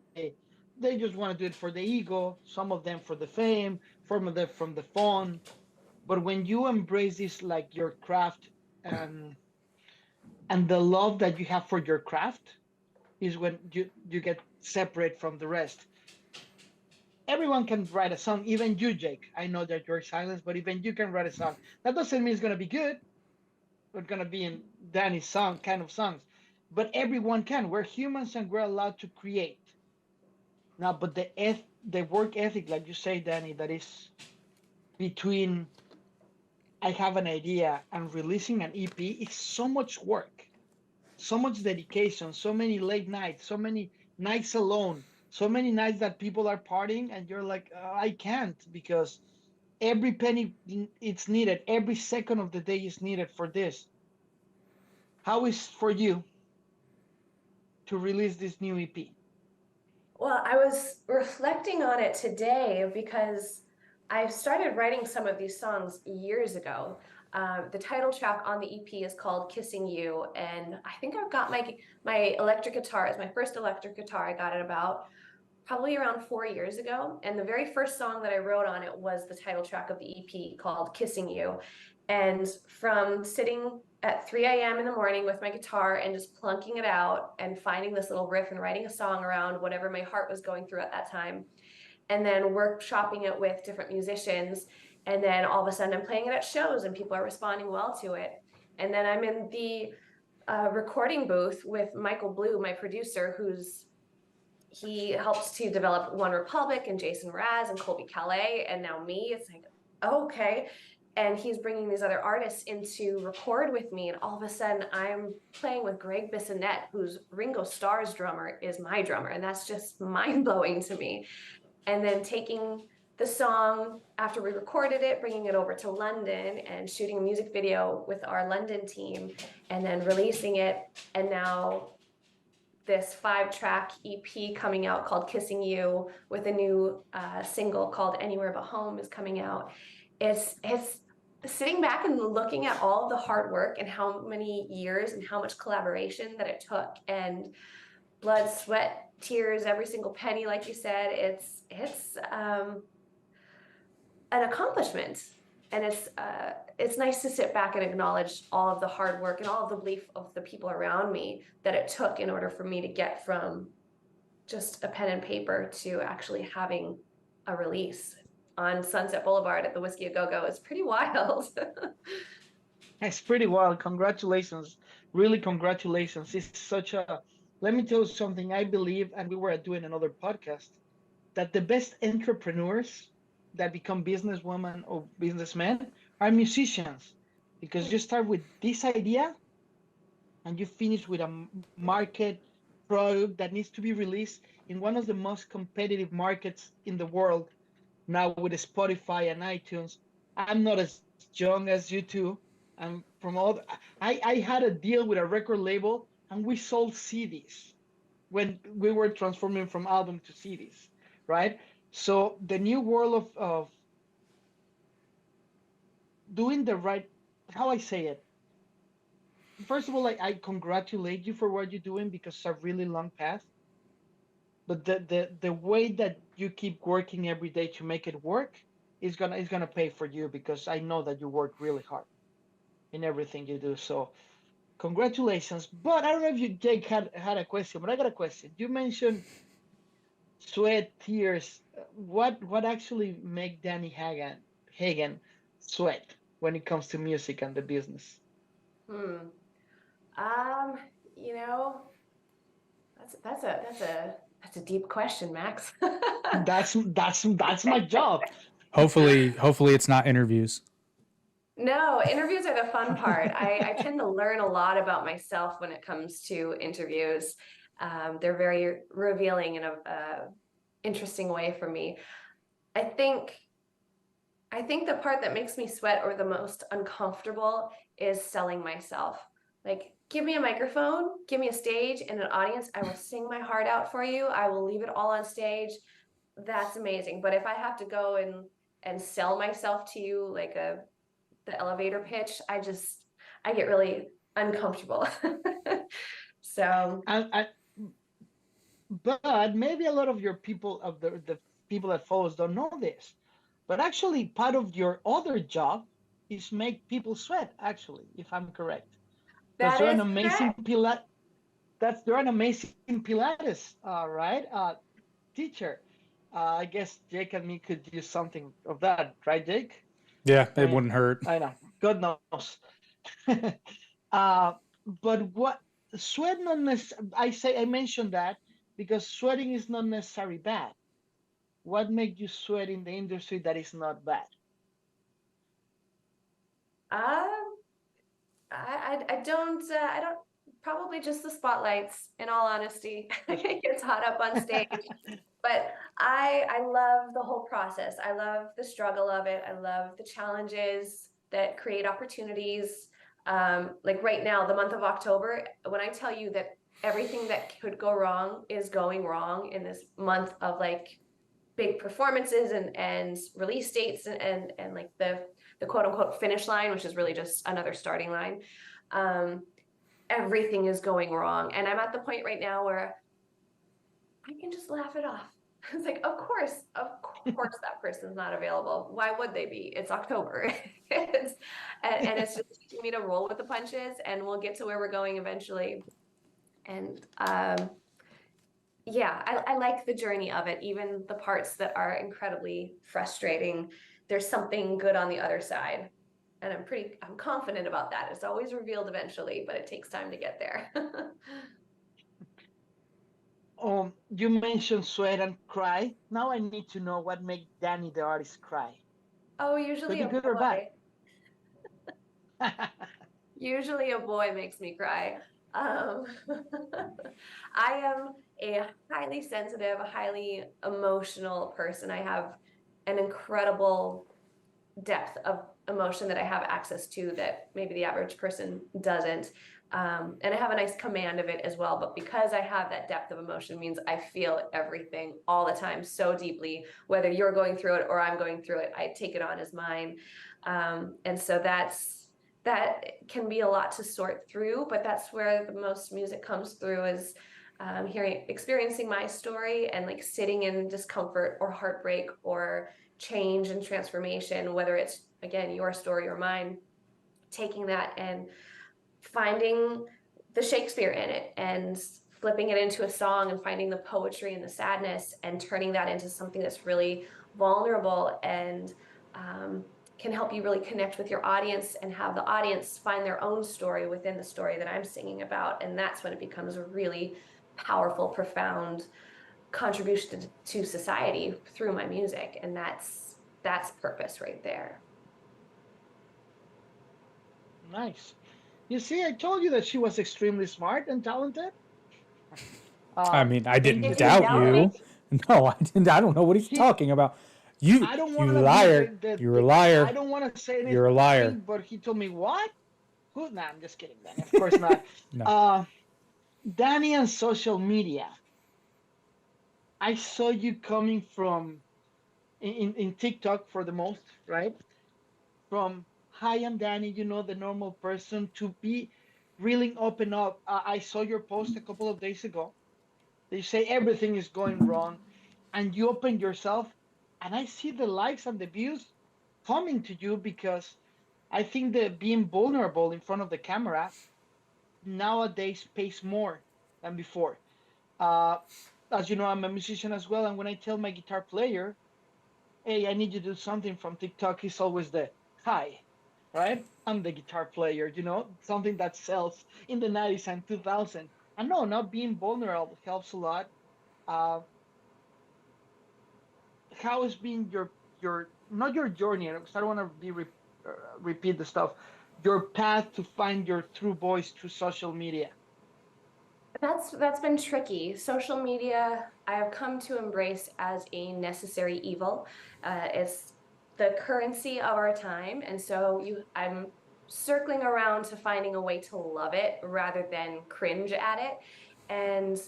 just want to do it for the ego. Some of them for the fame, some of them from the fun. But when you embrace this like your craft and and the love that you have for your craft is when you get separate from the rest. Everyone can write a song, even you, Jake. I know that you're silent, but even you can write a song. That doesn't mean it's gonna be good. It's gonna be in Danny's song kind of songs, but everyone can. We're humans and we're allowed to create now. But the work ethic, like you say, Danny, that is between I have an idea and releasing an EP is so much work, so much dedication, so many late nights, so many nights alone, so many nights that people are partying, and you're like, I can't because every penny it's needed, every second of the day is needed for this. How is for you to release this new EP? Well, I was reflecting on it today because I started writing some of these songs years ago. The title track on the EP is called "Kissing You," and I think I've got my electric guitar. It's my first electric guitar. I got it about probably around 4 years ago. And the very first song that I wrote on it was the title track of the EP called "Kissing You." And from sitting at 3 a.m. in the morning with my guitar and just plunking it out and finding this little riff and writing a song around whatever my heart was going through at that time, and then workshopping it with different musicians. And then all of a sudden I'm playing it at shows and people are responding well to it. And then I'm in the recording booth with Michael Blue, my producer, he helps to develop One Republic and Jason Raz and Colby Calais and now me. It's like, oh, okay. And he's bringing these other artists in to record with me. And all of a sudden I'm playing with Greg Bissonette, who's Ringo Starr's drummer, is my drummer. And that's just mind blowing to me. And then taking the song after we recorded it, bringing it over to London and shooting a music video with our London team and then releasing it. And now this 5-track EP coming out called "Kissing You" with a new single called "Anywhere But Home" is coming out. It's sitting back and looking at all of the hard work and how many years and how much collaboration that it took, and blood, sweat, tears, every single penny, like you said. It's an accomplishment, and it's nice to sit back and acknowledge all of the hard work and all of the belief of the people around me that it took in order for me to get from just a pen and paper to actually having a release on Sunset Boulevard at the Whiskey A Go Go. It's pretty wild. It's pretty wild. Congratulations. Really, congratulations. It's such a, let me tell you something. I believe, and we were doing another podcast, that the best entrepreneurs that become businesswomen or businessmen are musicians because you start with this idea and you finish with a market product that needs to be released in one of the most competitive markets in the world, now with Spotify and iTunes. I'm not as young as you two. I'm from all. I had a deal with a record label, and we sold CDs when we were transforming from album to CDs, right? So the new world of doing the right, how I say it. First of all, like, I congratulate you for what you're doing because it's a really long path. But the way that you keep working every day to make it work is gonna pay for you, because I know that you work really hard in everything you do. So congratulations. But I don't know if you, Jake, had a question, but I got a question. You mentioned sweat, tears. What actually make Danny Hagen sweat when it comes to music and the business? Hmm. Um, you know, that's a deep question, Max. That's my job. Hopefully it's not interviews. No, interviews are the fun part. I tend to learn a lot about myself when it comes to interviews. They're very revealing in a interesting way for me. I think I think the part that makes me sweat or the most uncomfortable is selling myself. Like, give me a microphone, give me a stage and an audience. I will sing my heart out for you. I will leave it all on stage. That's amazing. But if I have to go and sell myself to you like the elevator pitch, I get really uncomfortable. So I but maybe a lot of your people, of the people that follows, don't know this. But actually, part of your other job is make people sweat. Actually, if I'm correct, because that you're an is amazing correct. Pilates. You're an amazing Pilates, right? Teacher. I guess Jake and me could use something of that, right, Jake? Yeah, I it mean, wouldn't hurt. I know. God knows. uh, but what sweat not necessarily, I mentioned that because sweating is not necessarily bad. What makes you sweat in the industry that is not bad? Um, I don't, probably just the spotlights, in all honesty. It gets hot up on stage. But I love the whole process. I love the struggle of it. I love the challenges that create opportunities. Like right now, the month of October, when I tell you that everything that could go wrong is going wrong in this month of like big performances and release dates and like the quote unquote finish line, which is really just another starting line. Um, Everything is going wrong. And I'm at the point right now where I can just laugh it off. It's like, of course that person's not available. Why would they be? It's October. And it's just teaching me to roll with the punches, and we'll get to where we're going eventually. And yeah, I like the journey of it, even the parts that are incredibly frustrating. There's something good on the other side. And I'm confident about that. It's always revealed eventually, but it takes time to get there. You mentioned sweat and cry. Now I need to know what makes Danny the artist cry. Oh, Could usually be a good or bad. boy. Usually a boy makes me cry. Um, I am a highly sensitive, highly emotional person. I have an incredible depth of emotion that I have access to that maybe the average person doesn't. And I have a nice command of it as well. But because I have that depth of emotion means I feel everything all the time so deeply, whether you're going through it or I'm going through it, I take it on as mine. And so that can be a lot to sort through, but that's where the most music comes through is experiencing my story and like sitting in discomfort or heartbreak or change and transformation, whether it's again your story or mine, taking that and finding the Shakespeare in it and flipping it into a song and finding the poetry and the sadness and turning that into something that's really vulnerable and can help you really connect with your audience and have the audience find their own story within the story that I'm singing about. And that's when it becomes a really powerful, profound contribution to society through my music. And that's purpose right there. Nice. You see, I told you that she was extremely smart and talented. I mean, I In didn't If you doubt in doubt me, you. No, I didn't. I don't know what he's he talking about. You I don't want you to be liar. You're a I liar. don't want to say You're a anything, liar. but he told me what? Who? Nah, I'm just kidding, Danny. Of course not. No. Uh, Danny on social media. I saw you coming from in TikTok for the most, right? From hi, I'm Danny, the normal person to be really open up. I saw your post a couple of days ago. They say everything is going wrong, and you open yourself, and I see the likes and the views coming to you because I think that being vulnerable in front of the camera nowadays pays more than before. Uh, as you know, I'm a musician as well, and when I tell my guitar player, "Hey, I need you to do something from TikTok," he's always the hi, right? I'm the guitar player, something that sells in the 90s and 2000. And no, not being vulnerable helps a lot. Uh, how has been your not your journey? Because I don't want to repeat the stuff. Your path to find your true voice through social media. That's been tricky. Social media, I have come to embrace as a necessary evil. It's the currency of our time, and so I'm circling around to finding a way to love it rather than cringe at it. And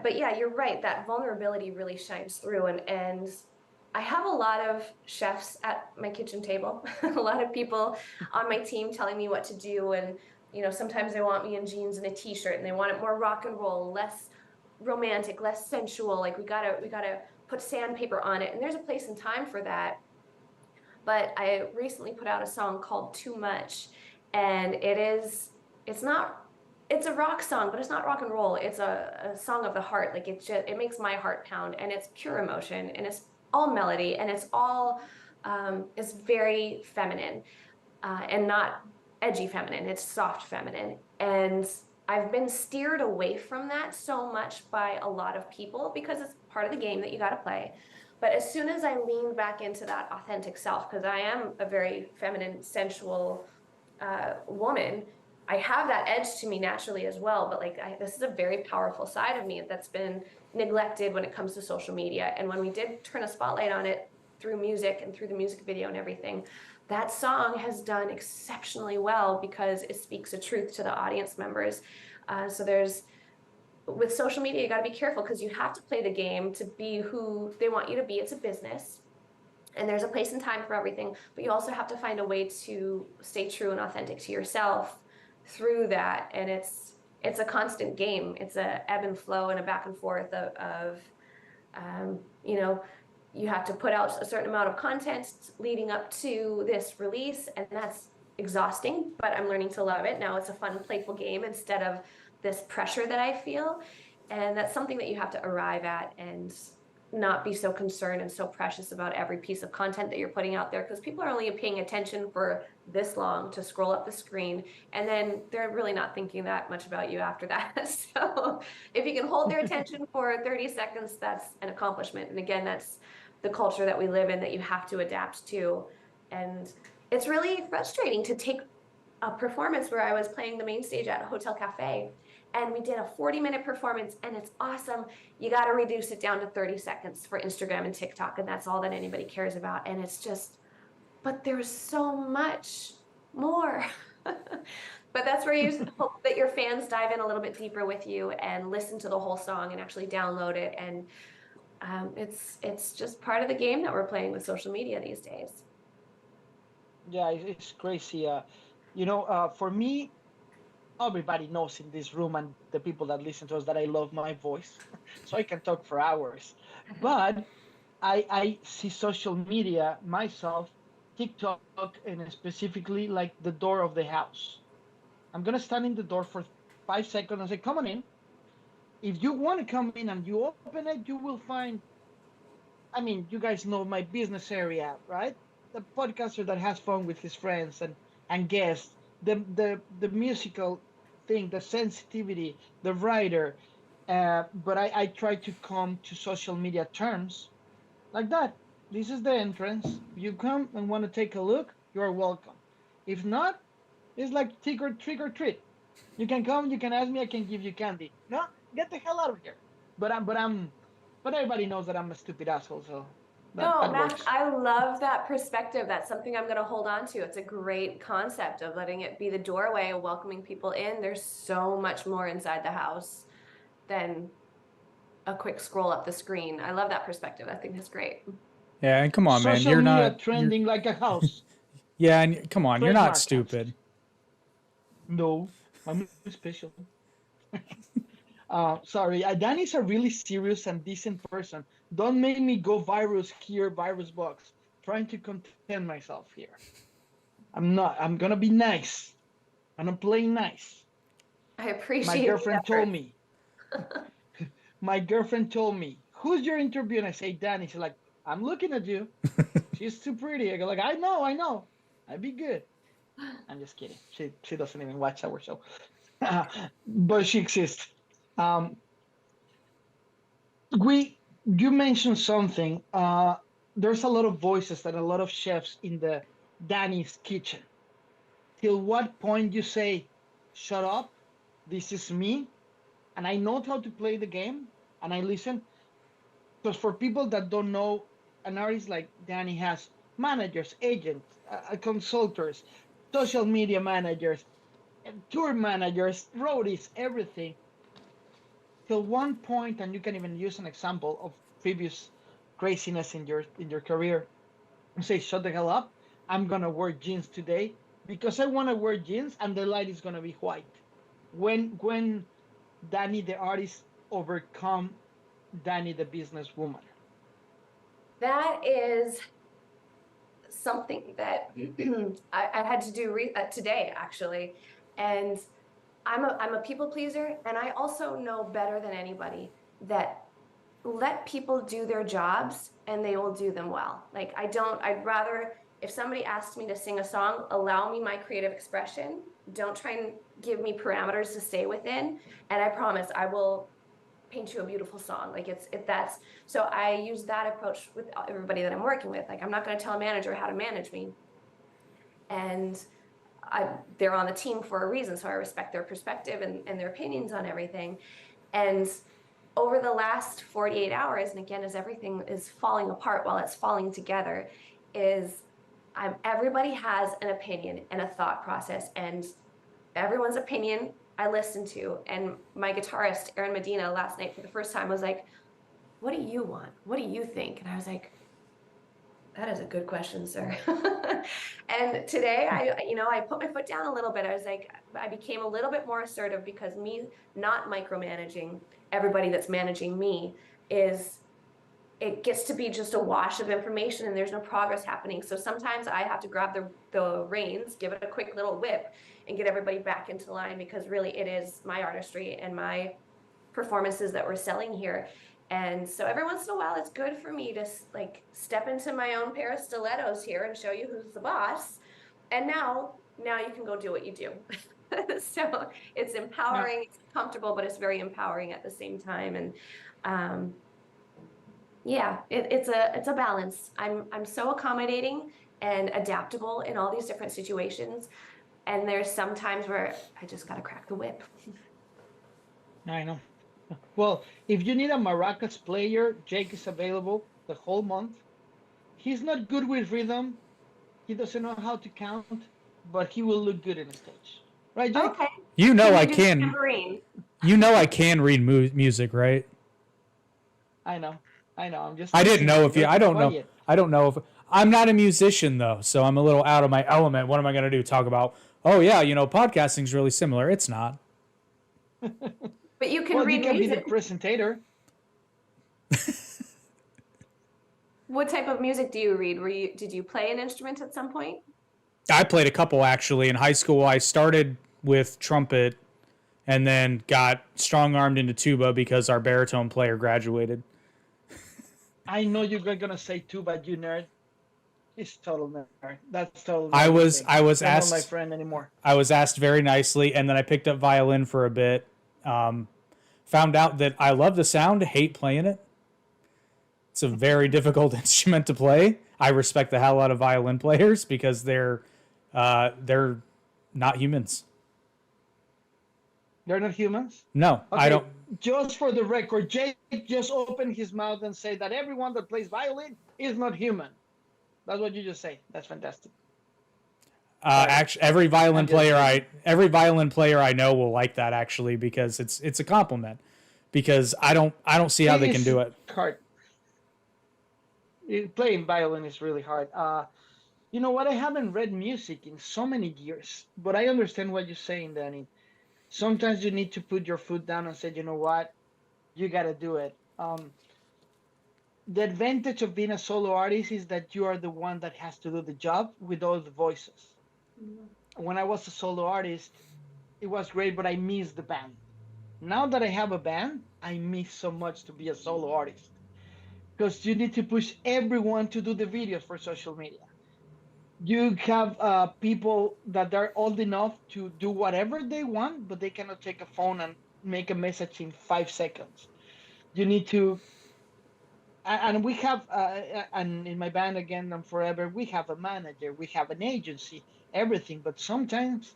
but yeah, you're right. That vulnerability really shines through, and I have a lot of chefs at my kitchen table, a lot of people on my team telling me what to do, and sometimes they want me in jeans and a t-shirt, and they want it more rock and roll, less romantic, less sensual. Like we gotta put sandpaper on it, and there's a place and time for that. But I recently put out a song called Too Much, and it's not it's a rock song, but it's not rock and roll. It's a song of the heart. Like it makes my heart pound, and it's pure emotion, and it's all melody, and it's very feminine, and not edgy feminine. It's soft feminine, and I've been steered away from that so much by a lot of people because it's part of the game that you got to play. But as soon as I lean back into that authentic self, because I am a very feminine, sensual woman, I have that edge to me naturally as well. But this is a very powerful side of me that's been neglected when it comes to social media. And when we did turn a spotlight on it through music and through the music video and everything, that song has done exceptionally well because it speaks a truth to the audience members. So there's with social media, you got to be careful because you have to play the game to be who they want you to be. It's a business, and there's a place and time for everything, but you also have to find a way to stay true and authentic to yourself through that. And it's a constant game. It's a ebb and flow and a back and forth of um, you know you have to put out a certain amount of content leading up to this release, and that's exhausting, but I'm learning to love it now. It's a fun, playful game instead of this pressure that I feel. And that's something that you have to arrive at and not be so concerned and so precious about every piece of content that you're putting out there, because people are only paying attention for this long to scroll up the screen, and then they're really not thinking that much about you after that. So if you can hold their attention for 30 seconds, that's an accomplishment. And again, that's the culture that we live in that you have to adapt to. And it's really frustrating to take a performance where I was playing the main stage at a hotel cafe, and we did a 40-minute performance, and it's awesome. You got to reduce it down to 30 seconds for Instagram and TikTok, and that's all that anybody cares about. And it's just, but there's so much more. But that's where you hope that your fans dive in a little bit deeper with you and listen to the whole song and actually download it. And it's just part of the game that we're playing with social media these days. Yeah, it's crazy. For me, everybody knows in this room and the people that listen to us that I love my voice, so I can talk for hours. But I see social media myself, TikTok, and specifically like the door of the house. I'm gonna stand in the door for 5 seconds and say, "Come on in." If you want to come in and you open it, you will find. I mean, you guys know my business area, right? The podcaster that has fun with his friends and guests, the musical thing, the sensitivity, the writer. But I try to come to social media terms like that. This is the entrance. If you come and want to take a look, you are welcome. If not, it's like trick or treat. You can come, you can ask me, I can give you candy. No, get the hell out of here. But everybody knows that I'm a stupid asshole, so No, That Mac, works. I love that perspective. That's something I'm going to hold on to. It's a great concept of letting it be the doorway of welcoming people in. There's so much more inside the house than a quick scroll up the screen. I love that perspective. I think that's great. Yeah, and come on, man, Social you're media not. You're trending like a house. yeah, and come on, you're not Trademark that. stupid. No, I'm special. Sorry, Danny's a really serious and decent person. Don't make me go virus here, virus box. Trying to contain myself here. I'm not. I'm gonna be nice. I'm gonna play nice. I My appreciate the girlfriend told effort. me. My girlfriend told me, "Who's your interview?" And I say, "Danny." She's like, "I'm looking at you. She's too pretty." I go like, "I know. I'd be good." I'm just kidding. She doesn't even watch our show, but she exists. Um, you mentioned something. There's a lot of voices and a lot of chefs in the Danny's kitchen. Till what point you say, "Shut up, this is me, and I know how to play the game," and I listen. Because for people that don't know, an artist like Danny has managers, agents, consultants, social media managers, tour managers, roadies, everything. Till one point, and you can even use an example of previous craziness in your career. You say, "Shut the hell up! I'm gonna wear jeans today because I want to wear jeans, and the light is gonna be white." When Danny the artist overcome Danny the businesswoman. That is something that I had to do today, actually. And I'm a people pleaser, and I also know better than anybody that let people do their jobs and they will do them well. Like I'd rather, if somebody asks me to sing a song, allow me my creative expression. Don't try and give me parameters to stay within. And I promise I will paint you a beautiful song. Like if that's, so I use that approach with everybody that I'm working with. Like I'm not going to tell a manager how to manage me. And they're on the team for a reason. So I respect their perspective and their opinions on everything. And over the last 48 hours, and again, as everything is falling apart while it's falling together, everybody has an opinion and a thought process, and everyone's opinion I listen to. And my guitarist, Aaron Medina, last night for the first time was like, "What do you want? What do you think?" And I was like, "That is a good question, sir." And today I put my foot down a little bit. I became a little bit more assertive, because me not micromanaging everybody that's managing me it gets to be just a wash of information and there's no progress happening. So sometimes I have to grab the reins, give it a quick little whip, and get everybody back into line, because really it is my artistry and my performances that we're selling here. And so every once in a while, it's good for me to like step into my own pair of stilettos here and show you who's the boss. And now you can go do what you do. So it's empowering, it's comfortable, but it's very empowering at the same time. And yeah, it's a balance. I'm so accommodating and adaptable in all these different situations. And there's some times where I just got to crack the whip. I know. Well, if you need a maracas player, Jake is available the whole month. He's not good with rhythm. He doesn't know how to count, but he will look good in the stage. Right, Jake? Okay. You know I do can. tambourine? You know I can read music, right? I know. I'm just. I didn't know if you. You're I don't know. quiet. I don't know if I'm not a musician though, so I'm a little out of my element. What am I going to do? Talk about? Oh yeah, podcasting's really similar. It's not. But you can Well, you read can be the music. presentator. What type of music do you read? Did you play an instrument at some point? I played a couple actually in high school. I started with trumpet, and then got strong-armed into tuba because our baritone player graduated. I know you're gonna say tuba, you nerd. He's total nerd. That's total. I was Not asked. my friend anymore. I was asked very nicely, and then I picked up violin for a bit. Found out that I love the sound, hate playing it. It's a very difficult instrument to play. I respect the hell out of violin players because they're not humans. They're not humans. No, Okay. I don't. just for the record, Jake just opened his mouth and said that everyone that plays violin is not human. That's what you just say. That's fantastic. Actually, every violin player I know will like that actually because it's a compliment. Because I don't see how they can do it. Hard. Playing violin is really hard. You know what? I haven't read music in so many years, but I understand what you're saying, Danny. Sometimes you need to put your foot down and say, you know what, you got to do it. The advantage of being a solo artist is that you are the one that has to do the job with all the voices. When I was a solo artist, it was great, but I missed the band. Now that I have a band, I miss so much to be a solo artist because you need to push everyone to do the videos for social media. You have people that are old enough to do whatever they want, but they cannot take a phone and make a message in 5 seconds. You need to, and we have, and in my band again and forever, we have a manager, we have an agency, everything. But sometimes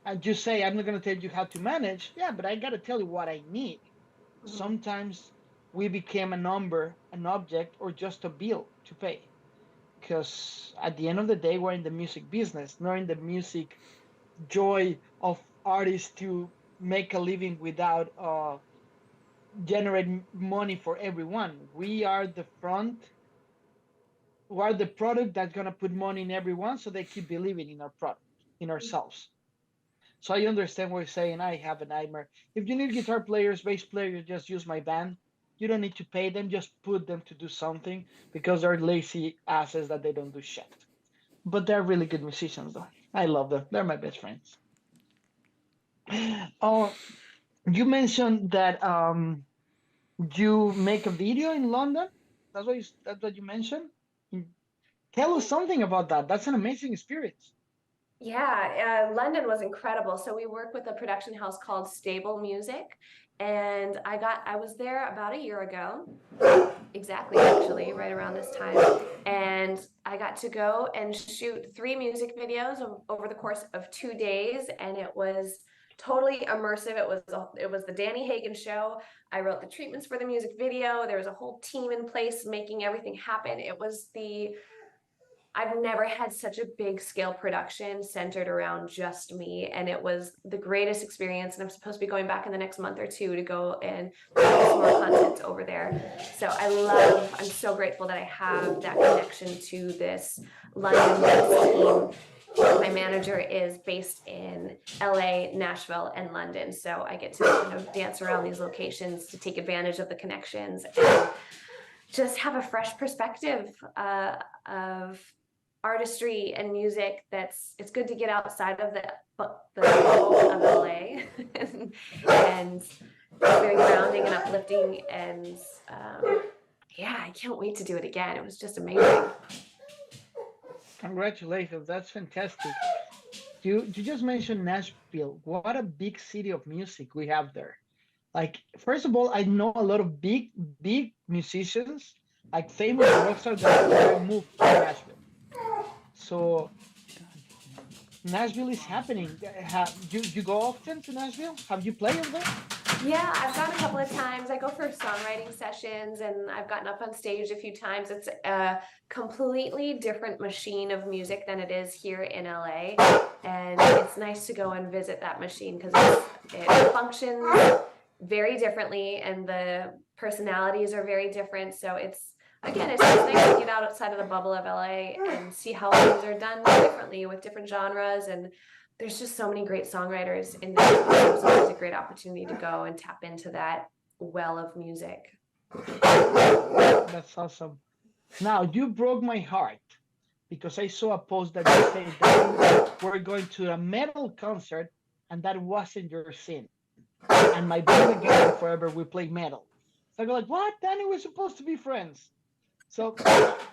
I just say, I'm not going to tell you how to manage. Yeah, but I got to tell you what I need. Sometimes we became a number, an object, or just a bill to pay. Because at the end of the day, we're in the music business, not in the music joy of artists to make a living without generate money for everyone. We are the front, we are the product that's gonna put money in everyone, so they keep believing in our product, in ourselves. So I understand what you're saying. I have a nightmare. If you need guitar players, bass players, just use my band. You don't need to pay them, just put them to do something because they're lazy asses that they don't do shit. But they're really good musicians, though. I love them. They're my best friends. Oh, you mentioned that you make a video in London. That's what you mentioned. Tell us something about that. That's an amazing experience. Yeah, London was incredible. So we work with a production house called Stable Music, and I was there about a year ago, exactly actually, right around this time, and I got to go and shoot 3 music videos over the course of 2 days, and it was totally immersive. It was the Danny Hagen show. I wrote the treatments for the music video. There was a whole team in place making everything happen. I've never had such a big scale production centered around just me, and it was the greatest experience. And I'm supposed to be going back in the next month or two to go and produce more content over there. So I'm so grateful that I have that connection to this London-based team. My manager is based in LA, Nashville, and London, so I get to dance around these locations to take advantage of the connections and just have a fresh perspective of artistry and music. It's good to get outside of the bubble of LA and it's very grounding and uplifting, and yeah, I can't wait to do it again. It was just amazing. Congratulations. That's fantastic. You just mentioned Nashville. What a big city of music we have there. Like, first of all, I know a lot of big musicians, like famous rockstars that moved to Nashville. So Nashville is happening. Have you go often to Nashville? Have you played over there? Yeah, I've gone a couple of times. I go for songwriting sessions, and I've gotten up on stage a few times. It's a completely different machine of music than it is here in LA, and it's nice to go and visit that machine because it functions very differently, and the personalities are very different. So it's just nice to get outside of the bubble of LA and see how things are done differently with different genres, and there's just so many great songwriters in there. So it's a great opportunity to go and tap into that well of music. That's awesome. Now you broke my heart because I saw a post that you said that you were going to a metal concert and that wasn't your scene. And my band again forever we play metal. So I go like, what? Danny, we're supposed to be friends. So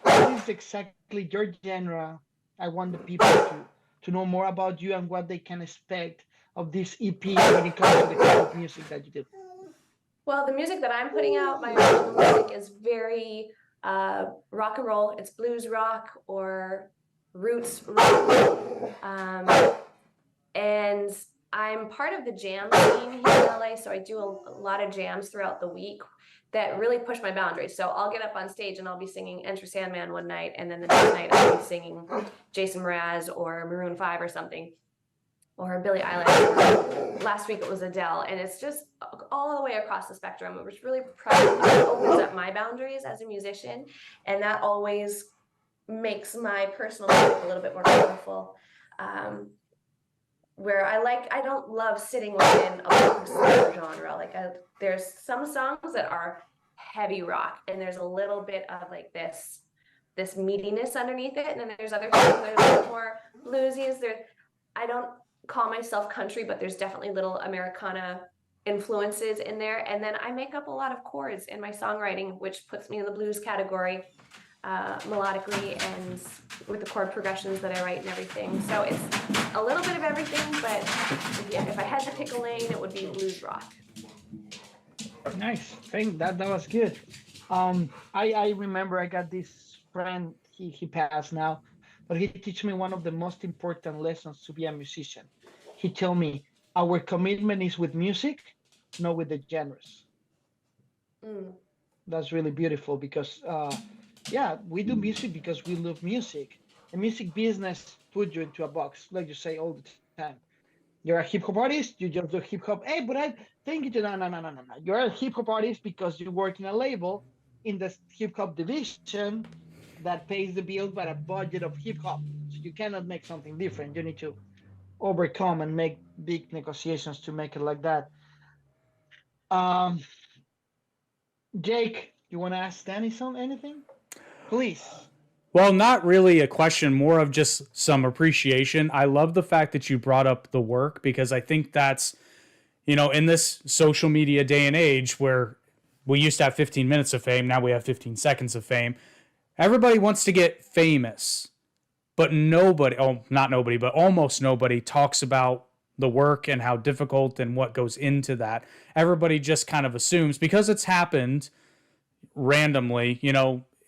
what is exactly your genre? I want the people to know more about you and what they can expect of this EP when it comes to the kind of music that you do. Well, the music that I'm putting out, my original music, is very rock and roll. It's blues rock or roots rock. And I'm part of the jam scene here in LA, so I do a lot of jams throughout the week that really push my boundaries. So I'll get up on stage and I'll be singing Enter Sandman one night, and then the next night I'll be singing Jason Mraz or Maroon 5 or something, or Billie Eilish. Last week it was Adele, and it's just all the way across the spectrum, which really opens up my boundaries as a musician, and that always makes my personal life a little bit more colorful. Where I don't love sitting within a box genre. Like there's some songs that are heavy rock, and there's a little bit of like this meatiness underneath it, and then there's other songs that are a little more bluesy. I don't call myself country, but there's definitely little Americana influences in there. And then I make up a lot of chords in my songwriting, which puts me in the blues category, melodically and with the chord progressions that I write and everything. So it's a little bit of everything, but yeah, if I had to pick a lane, it would be blues rock. Nice. Thank that was good. I remember I got this friend, he passed now, but he teach me one of the most important lessons to be a musician. He told me our commitment is with music, not with the genres. That's really beautiful because yeah, we do music because we love music. The music business put you into a box, like you say all the time. You're a hip hop artist, you just do hip hop. Hey, but I think you no. You're a hip hop artist because you work in a label in the hip hop division that pays the bills by a budget of hip hop. So you cannot make something different. You need to overcome and make big negotiations to make it like that. Jake, you want to ask Danny anything? Please. Well, not really a question, more of just some appreciation. I love the fact that you brought up the work, because I think that's, in this social media day and age where we used to have 15 minutes of fame, now we have 15 seconds of fame. Everybody wants to get famous, but not nobody, but almost nobody talks about the work and how difficult and what goes into that. Everybody just kind of assumes because it's happened randomly,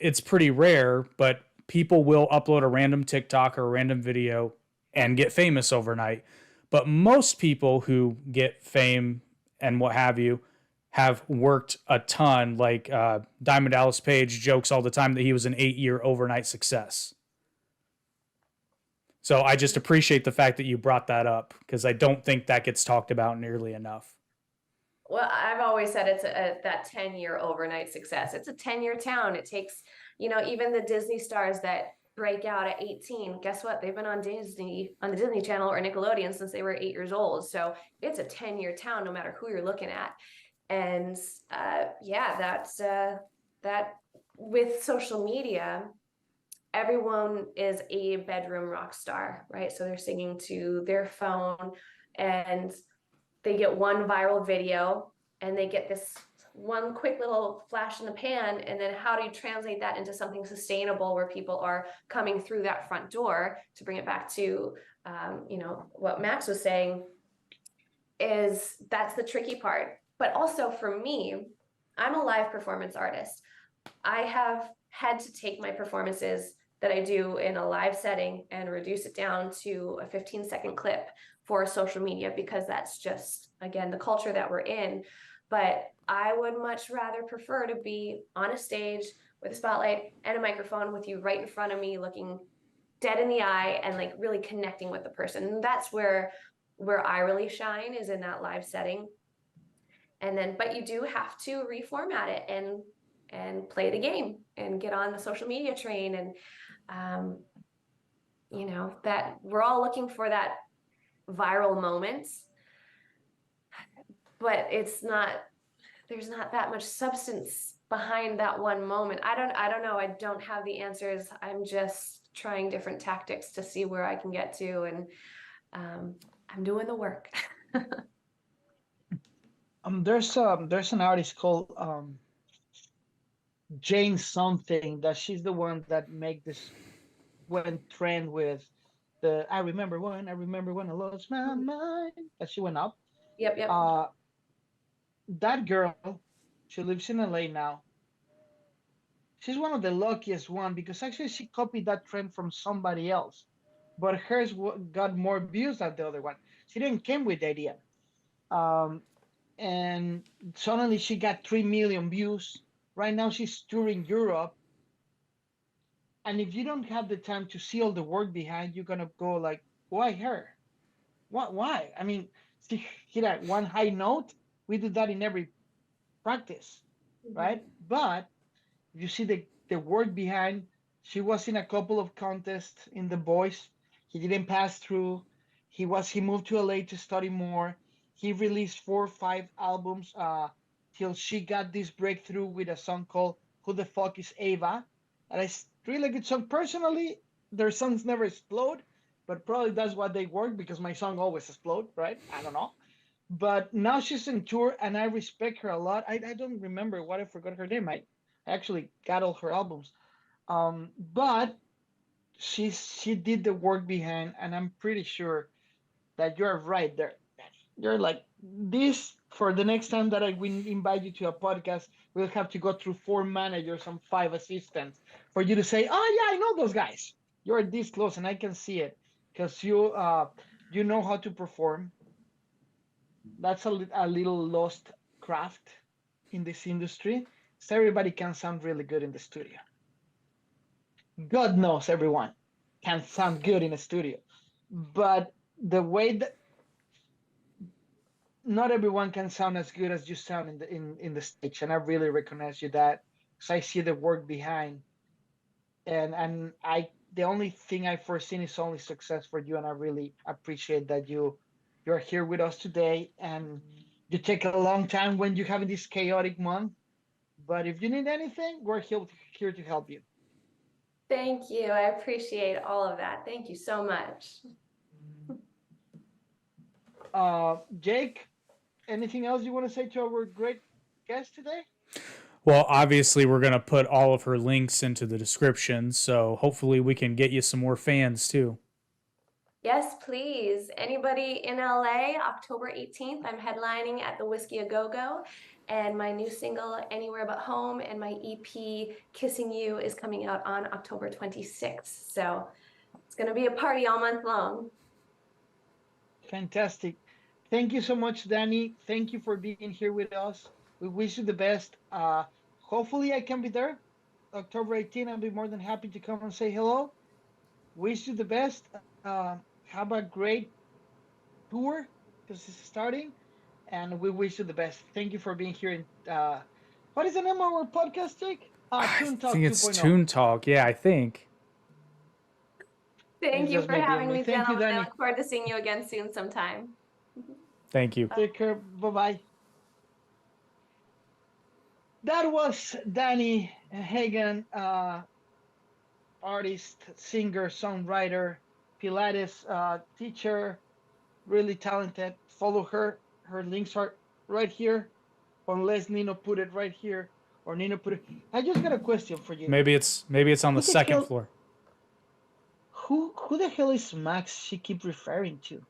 it's pretty rare, but people will upload a random TikTok or a random video and get famous overnight. But most people who get fame and what have you have worked a ton. Like Diamond Dallas Page jokes all the time that he was an 8-year overnight success. So I just appreciate the fact that you brought that up, because I don't think that gets talked about nearly enough. Well, I've always said it's that 10-year overnight success. It's a 10-year town. It takes, even the Disney stars that break out at 18, guess what? They've been on the Disney Channel or Nickelodeon since they were 8 years old. So it's a 10-year town, no matter who you're looking at. And yeah, that with social media, everyone is a bedroom rock star, right? So they're singing to their phone, and they get one viral video, and they get this one quick little flash in the pan, and then how do you translate that into something sustainable where people are coming through that front door? To bring it back to what Max was saying, is that's the tricky part. But also for me, I'm a live performance artist. I have had to take my performances that I do in a live setting and reduce it down to a 15-second clip for social media, because that's just, again, the culture that we're in. But I would much rather prefer to be on a stage with a spotlight and a microphone with you right in front of me, looking dead in the eye and like really connecting with the person. And that's where I really shine, is in that live setting. And then, but you do have to reformat it and play the game and get on the social media train. And that we're all looking for that viral moment, but there's not that much substance behind that one moment. I don't know. I don't have the answers. I'm just trying different tactics to see where I can get to, and I'm doing the work. There's an artist called Jane something, that she's the one that make this went trend with the I remember when I lost my mind, that she went up. Yep. That girl, she lives in LA now. She's one of the luckiest one, because actually she copied that trend from somebody else, but hers got more views than the other one. She didn't came with the idea. Um, and suddenly she got 3 million views. Right now she's touring Europe. And if you don't have the time to see all the work behind, you're gonna go like, why her? What? Why? I mean, she hit at one high note. We do that in every practice, right? But you see the work behind. She was in a couple of contests in the boys. He didn't pass through. He moved to LA to study more. He released 4 or 5 albums till she got this breakthrough with a song called "Who the Fuck Is Ava," and it's really good song. Personally, their songs never explode, but probably that's why they work because my song always explode, right? I don't know. But now she's in tour, and I respect her a lot. I don't remember what I forgot her name. I actually got all her albums. But she did the work behind, and I'm pretty sure that you're right there. You're like this for the next time that I will invite you to a podcast. We'll have to go through 4 managers and 5 assistants for you to say, "Oh yeah, I know those guys." You're this close, and I can see it because you know how to perform. That's a little lost craft in this industry. So everybody can sound really good in the studio. God knows everyone can sound good in a studio, but the way that not everyone can sound as good as you sound in the stage, and I really recognize you that because I see the work behind, and I the only thing I foreseen is only success for you, and I really appreciate that you're here with us today, and you take a long time when you're having this chaotic month. But if you need anything, we're here to help you. Thank you. I appreciate all of that. Thank you so much. Jake, anything else you want to say to our great guest today? Well, obviously, we're going to put all of her links into the description, so hopefully we can get you some more fans too. Yes, please. Anybody in LA, October 18th, I'm headlining at the Whiskey A Go-Go, and my new single, Anywhere But Home, and my EP, Kissing You, is coming out on October 26th. So it's going to be a party all month long. Fantastic. Thank you so much, Danny. Thank you for being here with us. We wish you the best. Hopefully, I can be there. October 18th, I'll be more than happy to come and say hello. Wish you the best. Have a great tour because it's starting, and we wish you the best. Thank you for being here. What is the name of our podcast, Jake? I Toon Talk think it's 2.0. Toon Talk. Yeah, I think. Thank It's you just for me being having me. me, Thank you, gentlemen. I Danny. look forward to seeing you again soon sometime. Thank you. Take care. Bye-bye. That was Danny Hagen, artist, singer, songwriter, Pilates teacher, really talented. Follow her. Her links are right here, unless Nino put it right here, or Nino put it. I just got a question for you. Maybe it's on the second floor. Who the hell is Max she keep referring to?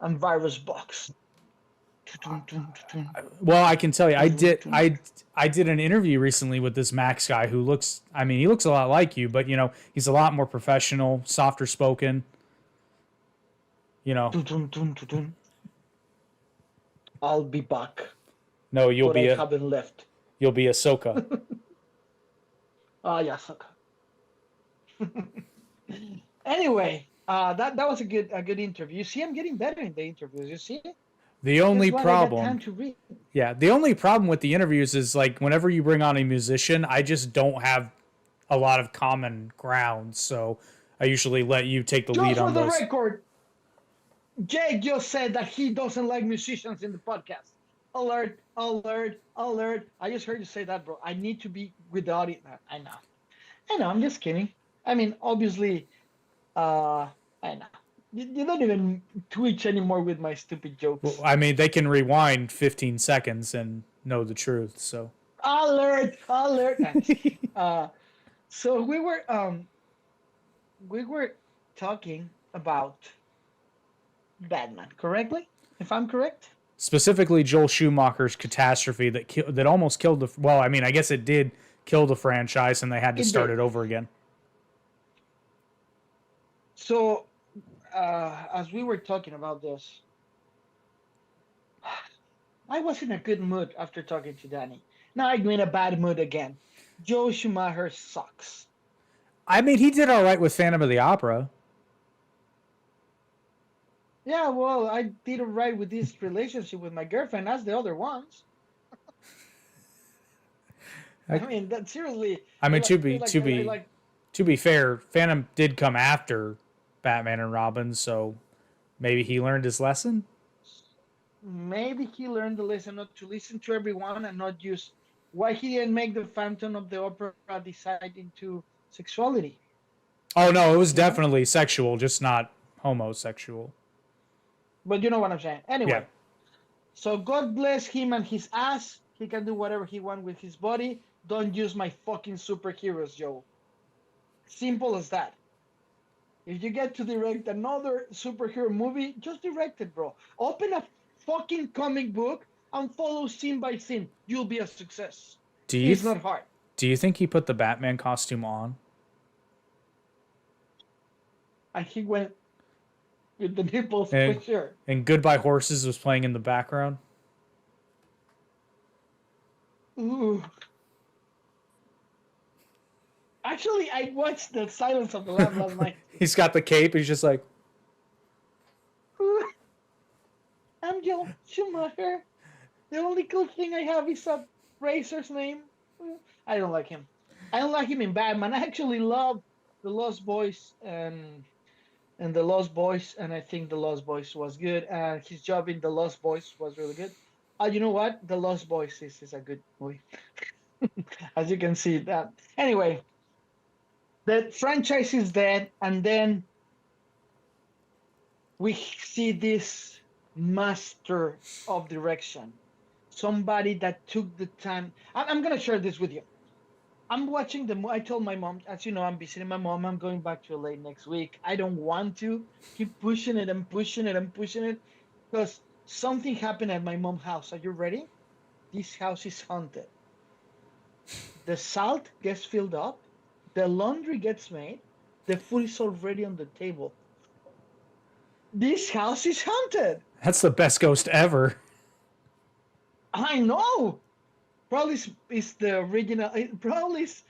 And Virus Vox. Well, I can tell you, I did an interview recently with this Max guy who looks, I mean, he looks a lot like you, but he's a lot more professional, softer spoken. I'll be back. No, you'll but be I haven't left. You'll be Ahsoka. Yeah, Ahsoka. Anyway, that was a good interview. You see, I'm getting better in the interviews. You see. The only problem, I got time to read. Yeah, the only problem with the interviews is like whenever you bring on a musician, I just don't have a lot of common ground, so I usually let you take the lead on those. Just for the record, Jake just said that he doesn't like musicians in the podcast. Alert, alert, alert. I just heard you say that, bro. I need to be with the audience. I know, I'm just kidding. I mean, obviously, I know. You don't even twitch anymore with my stupid jokes. Well, I mean, they can rewind 15 seconds and know the truth, so. Alert, alert. So we were talking about Batman, correctly? If I'm correct? Specifically, Joel Schumacher's catastrophe that almost killed the. Well, I mean, I guess it did kill the franchise, and they had to start it over again. So, as we were talking about this, I was in a good mood after talking to Danny. Now I'm in a bad mood again. Joe Schumacher sucks. I mean, he did all right with Phantom of the Opera. Yeah, well, I did right with this relationship with my girlfriend as the other ones. I, I mean, that seriously, I mean, I like. to be fair, Phantom did come after Batman and Robin, so maybe he learned his lesson. Maybe he learned the lesson not to listen to everyone and not use why he didn't make the Phantom of the Opera decide into sexuality. Oh no, it was You know, definitely sexual, just not homosexual. but you know what I'm saying. Yeah. Anyway, so God bless him and his ass. He can do whatever he wants with his body. Don't use my fucking superheroes, Joe. Simple as that. If you get to direct another superhero movie, just direct it, bro. Open a fucking comic book and follow scene by scene. You'll be a success. Do you It's th- not hard. do you think he put the Batman costume on? And he went with the nipples for And sure. Goodbye Horses was playing in the background. Ooh. Actually, I watched The Silence of the Lamb last night. He's got the cape. He's just like, Ooh. I'm Joe Schumacher. The only cool thing I have is a racer's name. I don't like him. I don't like him in Batman. I actually love the Lost Boys and the Lost Boys, and I think the Lost Boys was good. And his job in the Lost Boys was really good. You know what? The Lost Boys is a good movie, as you can see. That anyway, the franchise is dead, and then we see this master of direction, somebody that took the time. I'm gonna share this with you. I'm watching the. I told my mom, as you know, I'm visiting my mom. I'm going back to LA next week. I don't want to keep pushing it and pushing it and pushing it because something happened at my mom's house. Are you ready? This house is haunted. The salt gets filled up, the laundry gets made, the food is already on the table. This house is haunted. that's the best ghost ever. I know. Probably is the original. Probably is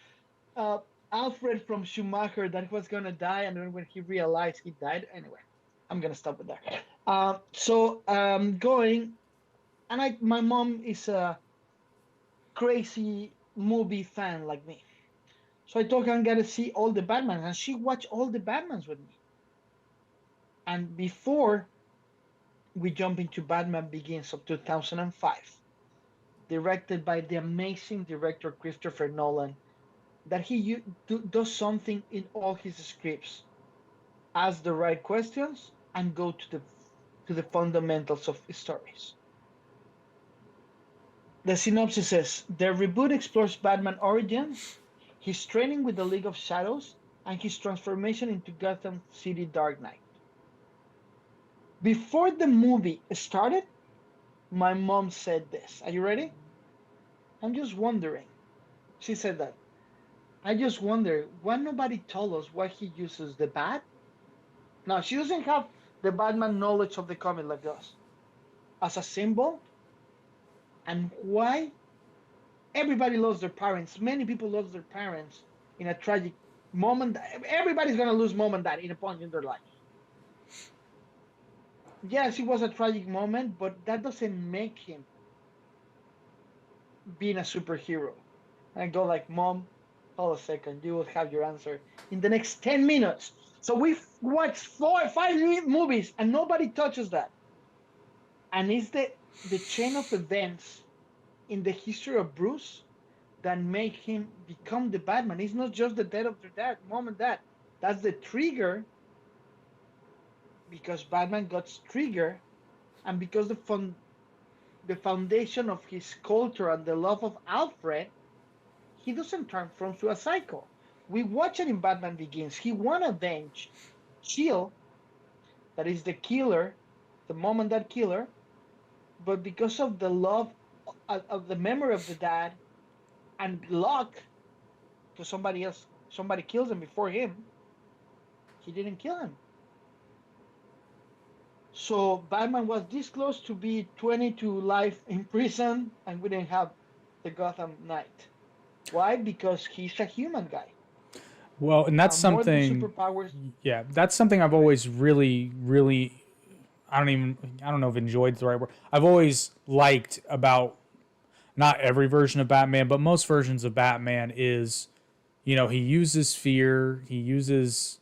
uh, Alfred from Schumacher that was gonna die, and then when he realized he died. Anyway, I'm gonna stop with that. So going, and my mom is a crazy movie fan like me. So I told her I'm gonna see all the Batman, and she watched all the Batmans with me. And before we jump into Batman Begins of 2005, directed by the amazing director Christopher Nolan, that he does something in all his scripts: ask the right questions and go to the fundamentals of stories. The synopsis says the reboot explores Batman origins, his training with the League of Shadows, and his transformation into Gotham City Dark Knight. Before the movie started, my mom said this. Are you ready? I'm just wondering. She said that. I just wonder why nobody told us why he uses the bat. Now, she doesn't have the Batman knowledge of the comic like us as a symbol, and why everybody lost their parents. Many people lost their parents in a tragic moment. Everybody's gonna lose mom and dad in a point in their life. Yes, it was a tragic moment, but that doesn't make him being a superhero. And I go like, Mom, hold a second, you will have your answer in the next 10 minutes. So we've watched 4 or 5 movies and nobody touches that. And it's the chain of events in the history of Bruce that make him become the Batman. It's not just the death of their dad, mom and dad. That's the trigger because Batman got triggered, and because the foundation of his culture and the love of Alfred, he doesn't transform to a psycho. We watch it in Batman Begins. He want to avenge Shield, that is the killer, the mom and dad killer, but because of the love of the memory of the dad and luck, because somebody kills him before him, he didn't kill him. So Batman was this close to be 20 to life in prison, and we didn't have the Gotham Knight. Why? Because he's a human guy. Well, and that's More than something. superpowers. Yeah, that's something I've Go ahead. always really. I don't know if enjoyed the right word. I've always liked about not every version of Batman, but most versions of Batman is, he uses fear. He uses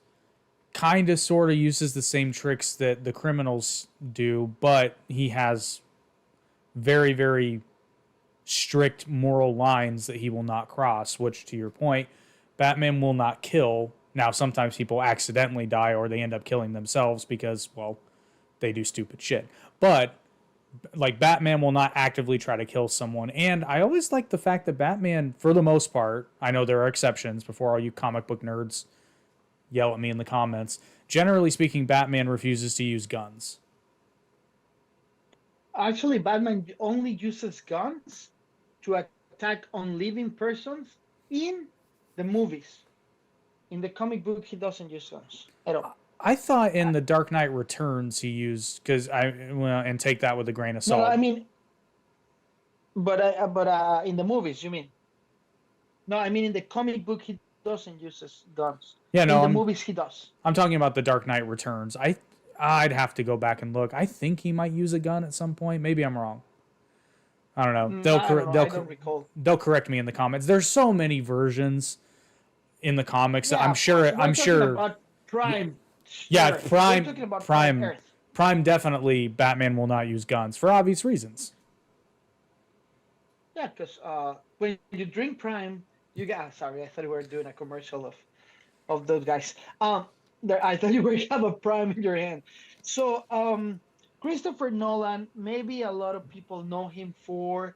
kind of sort of uses the same tricks that the criminals do, but he has very, very strict moral lines that he will not cross, which, to your point, Batman will not kill. Now, sometimes people accidentally die or they end up killing themselves because, well, they do stupid shit. But, like, Batman will not actively try to kill someone. And I always like the fact that Batman, for the most part, I know there are exceptions before all you comic book nerds yell at me in the comments. Generally speaking, Batman refuses to use guns. Actually, Batman only uses guns to attack on living persons in the movies. In the comic book, he doesn't use guns at all. I thought in the Dark Knight Returns he used and take that with a grain of No, salt. I mean, but in the movies, you mean? No, I mean in the comic book, he doesn't use his guns. Yeah, In no, the I'm movies, he does. I'm talking about the Dark Knight Returns. I'd have to go back and look. I think he might use a gun at some point. Maybe I'm wrong. I don't know. I don't know. I don't recall. They'll correct me in the comments. There's so many versions in the comics. Yeah, I'm of course. sure. We're I'm talking sure. about Prime. Yeah, Earth. We're talking about Prime Earth. Prime. Definitely, Batman will not use guns for obvious reasons. Yeah, because when you drink Prime, you get. Sorry, I thought we were doing a commercial of those guys. I thought you were have a Prime in your hand. So, Christopher Nolan. Maybe a lot of people know him for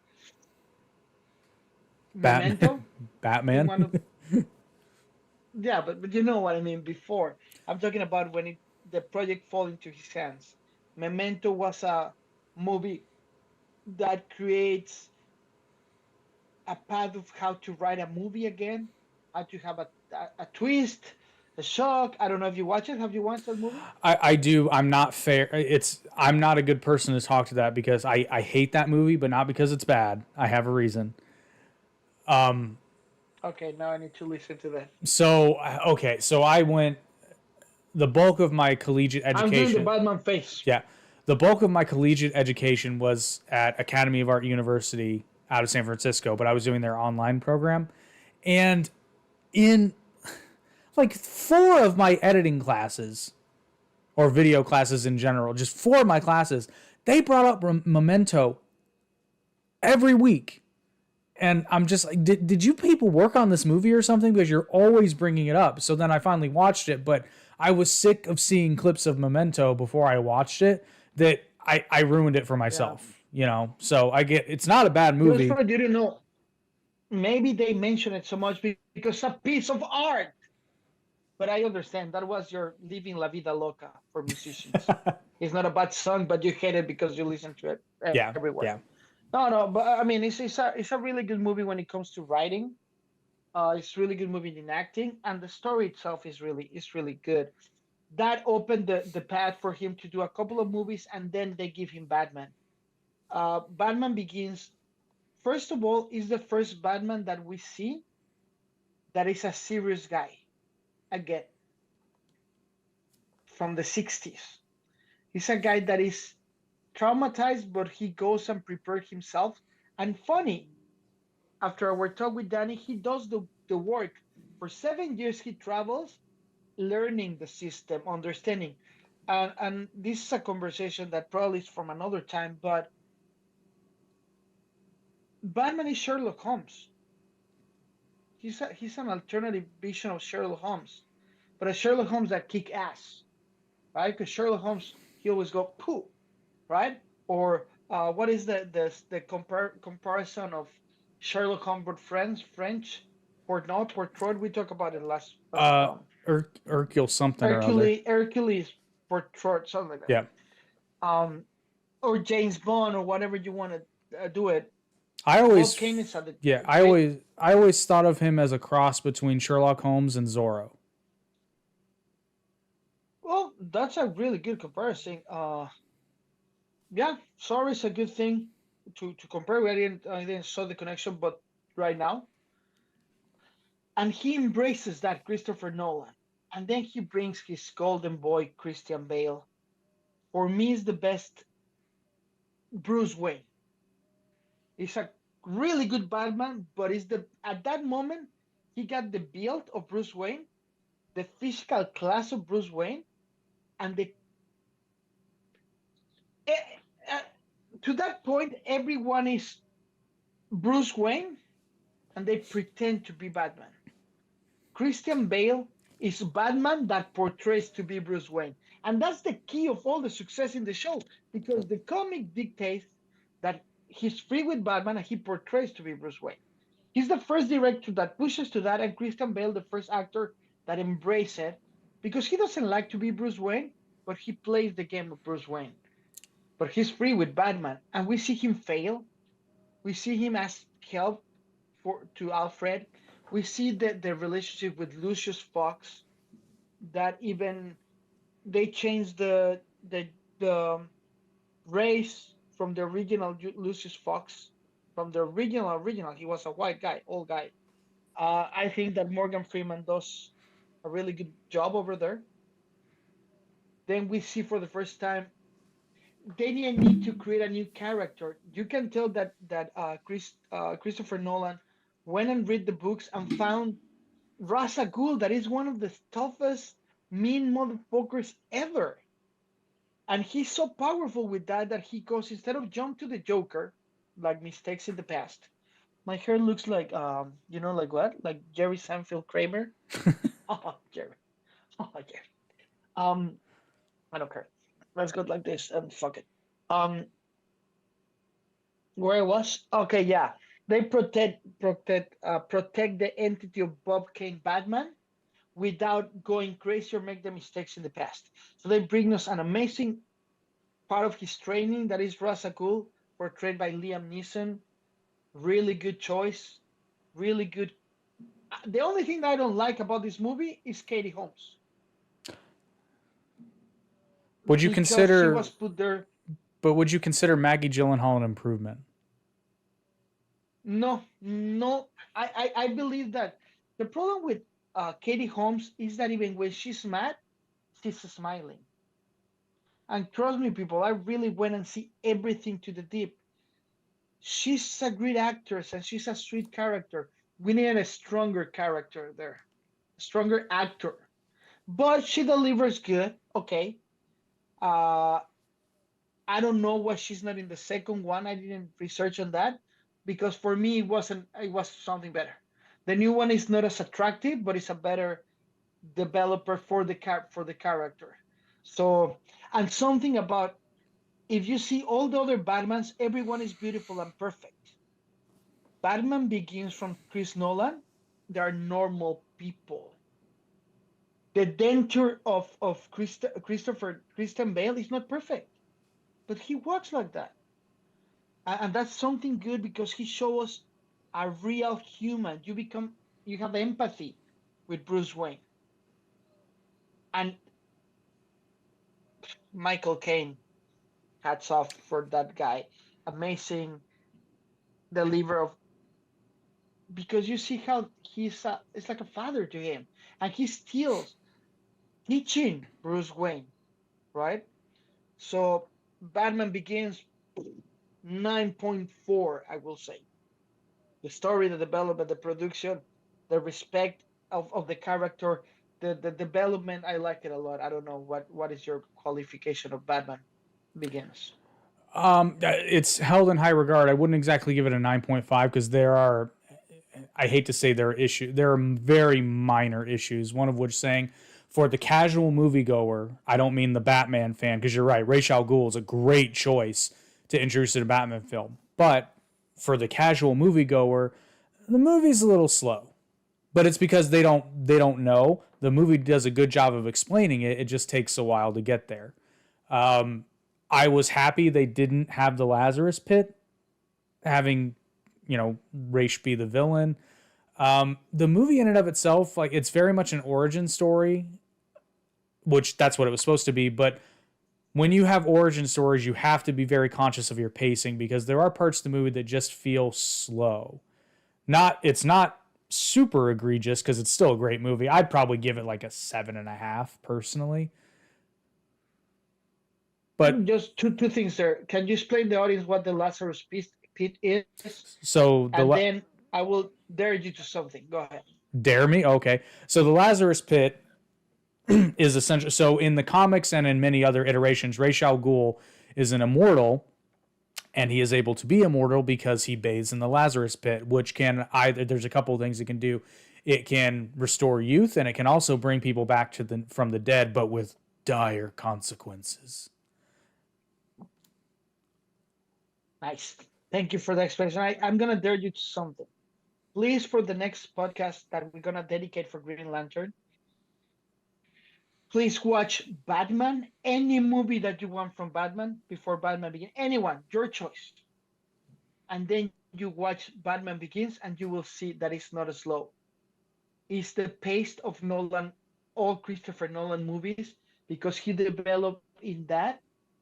Batman. Memento. Being Batman. one of Yeah, but you know what I mean. Before, I'm talking about when the project fall into his hands. Memento was a movie that creates a path of how to write a movie again, how to have a twist, a shock. I don't know if you watch it. Have you watched that movie? I do. I'm not fair. I'm not a good person to talk to that because I hate that movie, but not because it's bad. I have a reason. Okay, now I need to listen to that. So I went the bulk of my collegiate I'm doing the education. Batman face. Yeah. The bulk of my collegiate education was at Academy of Art University out of San Francisco, but I was doing their online program. And in like 4 of my editing classes or video classes in general, just 4 of my classes, they brought up Memento every week. And I'm just like, did you people work on this movie or something? Because you're always bringing it up. So then I finally watched it, but I was sick of seeing clips of Memento before I watched it that I ruined it for myself, So it's not a bad Just movie. for you to know, maybe they mention it so much because a piece of art. But I understand that was your living la vida loca for musicians. It's not a bad song, but you hate it because you listen to it Yeah, everywhere. yeah. No, but I mean, it's a really good movie when it comes to writing. It's really good movie in acting, and the story itself is really good. That opened the path for him to do a couple of movies, and then they give him Batman. Batman Begins, first of all, is the first Batman that we see that is a serious guy again from the 60s. He's a guy that is traumatized, but he goes and prepares himself. And funny, after our talk with Danny, he does the work. For 7 years, he travels, learning the system, understanding. And this is a conversation that probably is from another time, but Batman is Sherlock Holmes. He's an alternative vision of Sherlock Holmes, but a Sherlock Holmes that kick ass, right? Because Sherlock Holmes, he always go poo, right? Or what is the comparison of Sherlock Holmes but French or not Portrait? We talked about it last. Hercule something or other. Hercules Portrait, something like that. Yeah. Or James Bond or whatever you want to do it. I always thought of him as a cross between Sherlock Holmes and Zorro. Well, that's a really good comparison. Yeah, sorry is a good thing to compare. I didn't saw the connection, but right now, and he embraces that Christopher Nolan, and then he brings his golden boy Christian Bale. For me, is the best Bruce Wayne. He's a really good Batman, but is the at that moment he got the build of Bruce Wayne, the physical class of Bruce Wayne, and the eh, eh, to that point everyone is Bruce Wayne, and they pretend to be Batman. Christian Bale is Batman that portrays to be Bruce Wayne. And that's the key of all the success in the show because the comic dictates that he's free with Batman and he portrays to be Bruce Wayne. He's the first director that pushes to that, and Christian Bale, the first actor that embraces it because he doesn't like to be Bruce Wayne, but he plays the game of Bruce Wayne. But he's free with Batman, and we see him fail. We see him ask help to Alfred. We see the relationship with Lucius Fox that even they changed the race from the original Lucius Fox from the original. He was a white guy, old guy. I think that Morgan Freeman does a really good job over there. Then we see for the first time they didn't need to create a new character. You can tell that Christopher Nolan went and read the books and found Ra's al Ghul, that is one of the toughest mean motherfuckers ever. And he's so powerful with that he goes, instead of jump to the Joker, like mistakes in the past. My hair looks like like what? Like Jerry Seinfeld Kramer. Oh, Jerry. Oh, Jerry. Um, I don't care. Let's go like this and fuck it. Um, where I was? Okay, yeah. They protect the entity of Bob Kane Batman without going crazy or make the mistakes in the past. So they bring us an amazing part of his training that is Ra's al Ghul, portrayed by Liam Neeson. Really good choice. Really good. The only thing that I don't like about this movie is Katie Holmes Would you because she consider, was put there. but would you consider Maggie Gyllenhaal an improvement? No, no. I believe that the problem with Katie Holmes is that even when she's mad, she's smiling. And trust me, people, I really went and see everything to the deep. She's a great actress and she's a sweet character. We need a stronger character there, a stronger actor. But she delivers good. Okay. Uh, I don't know why she's not in the second one. I didn't research on that because for me it wasn't. It was something better. The new one is not as attractive, but it's a better developer for the character. So and something about if you see all the other Batmans, everyone is beautiful and perfect. Batman Begins from Chris Nolan, they are normal people. The denture of Christian Bale is not perfect, but he walks like that, and that's something good because he shows a real human. You have empathy with Bruce Wayne and Michael Caine. Hats off for that guy, amazing deliver of because you see how it's like a father to him, and he's still teaching Bruce Wayne, right? So Batman Begins 9.4, I will say. The story, the development, the production, the respect of the character, the development, I like it a lot. I don't know what is your qualification of Batman Begins. It's held in high regard. I wouldn't exactly give it a 9.5 because there are, I hate to say there are issues. There are very minor issues. One of which saying, for the casual moviegoer, I don't mean the Batman fan because you're right. Ra's al Ghul is a great choice to introduce in a Batman film, but for the casual moviegoer, the movie's a little slow. But it's because they don't know. The movie does a good job of explaining it. It just takes a while to get there. I was happy they didn't have the Lazarus Pit having, Raish be the villain. The movie in and of itself, it's very much an origin story, which that's what it was supposed to be. But when you have origin stories, you have to be very conscious of your pacing because there are parts of the movie that just feel slow. It's not super egregious because it's still a great movie. I'd probably give it like a 7.5 personally. But just two things there. Can you explain the audience what the Lazarus Pit is? So then I will dare you to something. Go ahead. Dare me? Okay. So the Lazarus Pit is essentially, so in the comics and in many other iterations, Ra's al Ghul is an immortal, and he is able to be immortal because he bathes in the Lazarus Pit, which can either, there's a couple of things it can do. It can restore youth, and it can also bring people back from the dead, but with dire consequences. Nice. Thank you for the explanation. I'm going to dare you to something. Please, for the next podcast that we're going to dedicate for Green Lantern, please watch Batman, any movie that you want from Batman before Batman Begins. Anyone, your choice. And then you watch Batman Begins and you will see that it's not slow. It's the pace of Nolan, all Christopher Nolan movies, because he developed in that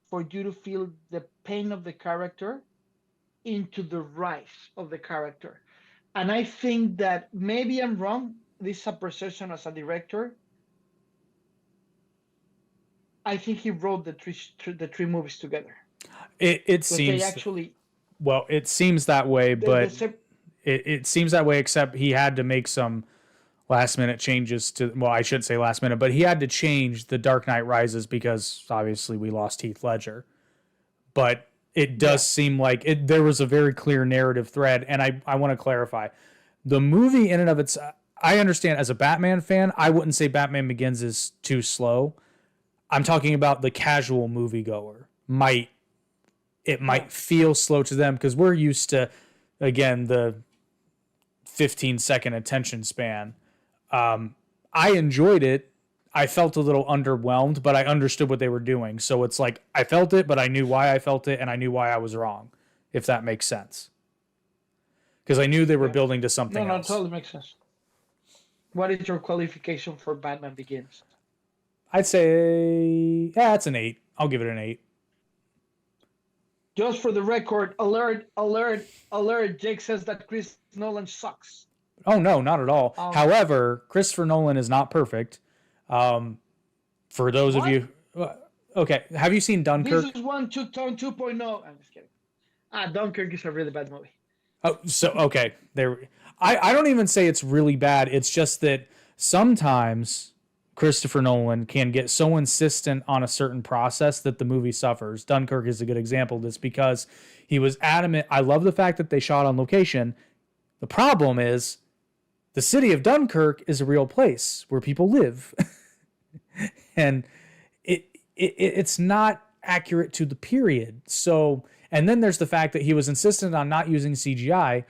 for you to feel the pain of the character into the rise of the character. And I think that maybe I'm wrong. This is a perception as a director. I think he wrote the three movies together. It seems actually. Well, it seems that way, but it seems that way. Except he had to make some last minute changes to. Well, I shouldn't say last minute, but he had to change The Dark Knight Rises because obviously we lost Heath Ledger. But it does seem like there was a very clear narrative thread, and I want to clarify, the movie in and of its. I understand as a Batman fan, I wouldn't say Batman Begins is too slow. I'm talking about the casual moviegoer. It might feel slow to them because we're used to, again, the 15-second attention span. I enjoyed it. I felt a little underwhelmed, but I understood what they were doing. So it's like I felt it, but I knew why I felt it, and I knew why I was wrong, if that makes sense. Because I knew they were building to something else. No, totally makes sense. What is your qualification for Batman Begins? I'd say, it's an 8. I'll give it an 8. Just for the record, alert, Jake says that Chris Nolan sucks. Oh, no, not at all. However, Christopher Nolan is not perfect. For those of you... Okay, have you seen Dunkirk? This is 2.0. I'm just kidding. Dunkirk is a really bad movie. Oh, so, okay. I don't even say it's really bad. It's just that sometimes Christopher Nolan can get so insistent on a certain process that the movie suffers. Dunkirk is a good example of this because he was adamant. I love the fact that they shot on location. The problem is the city of Dunkirk is a real place where people live. And it's not accurate to the period. So, and then there's the fact that he was insistent on not using CGI.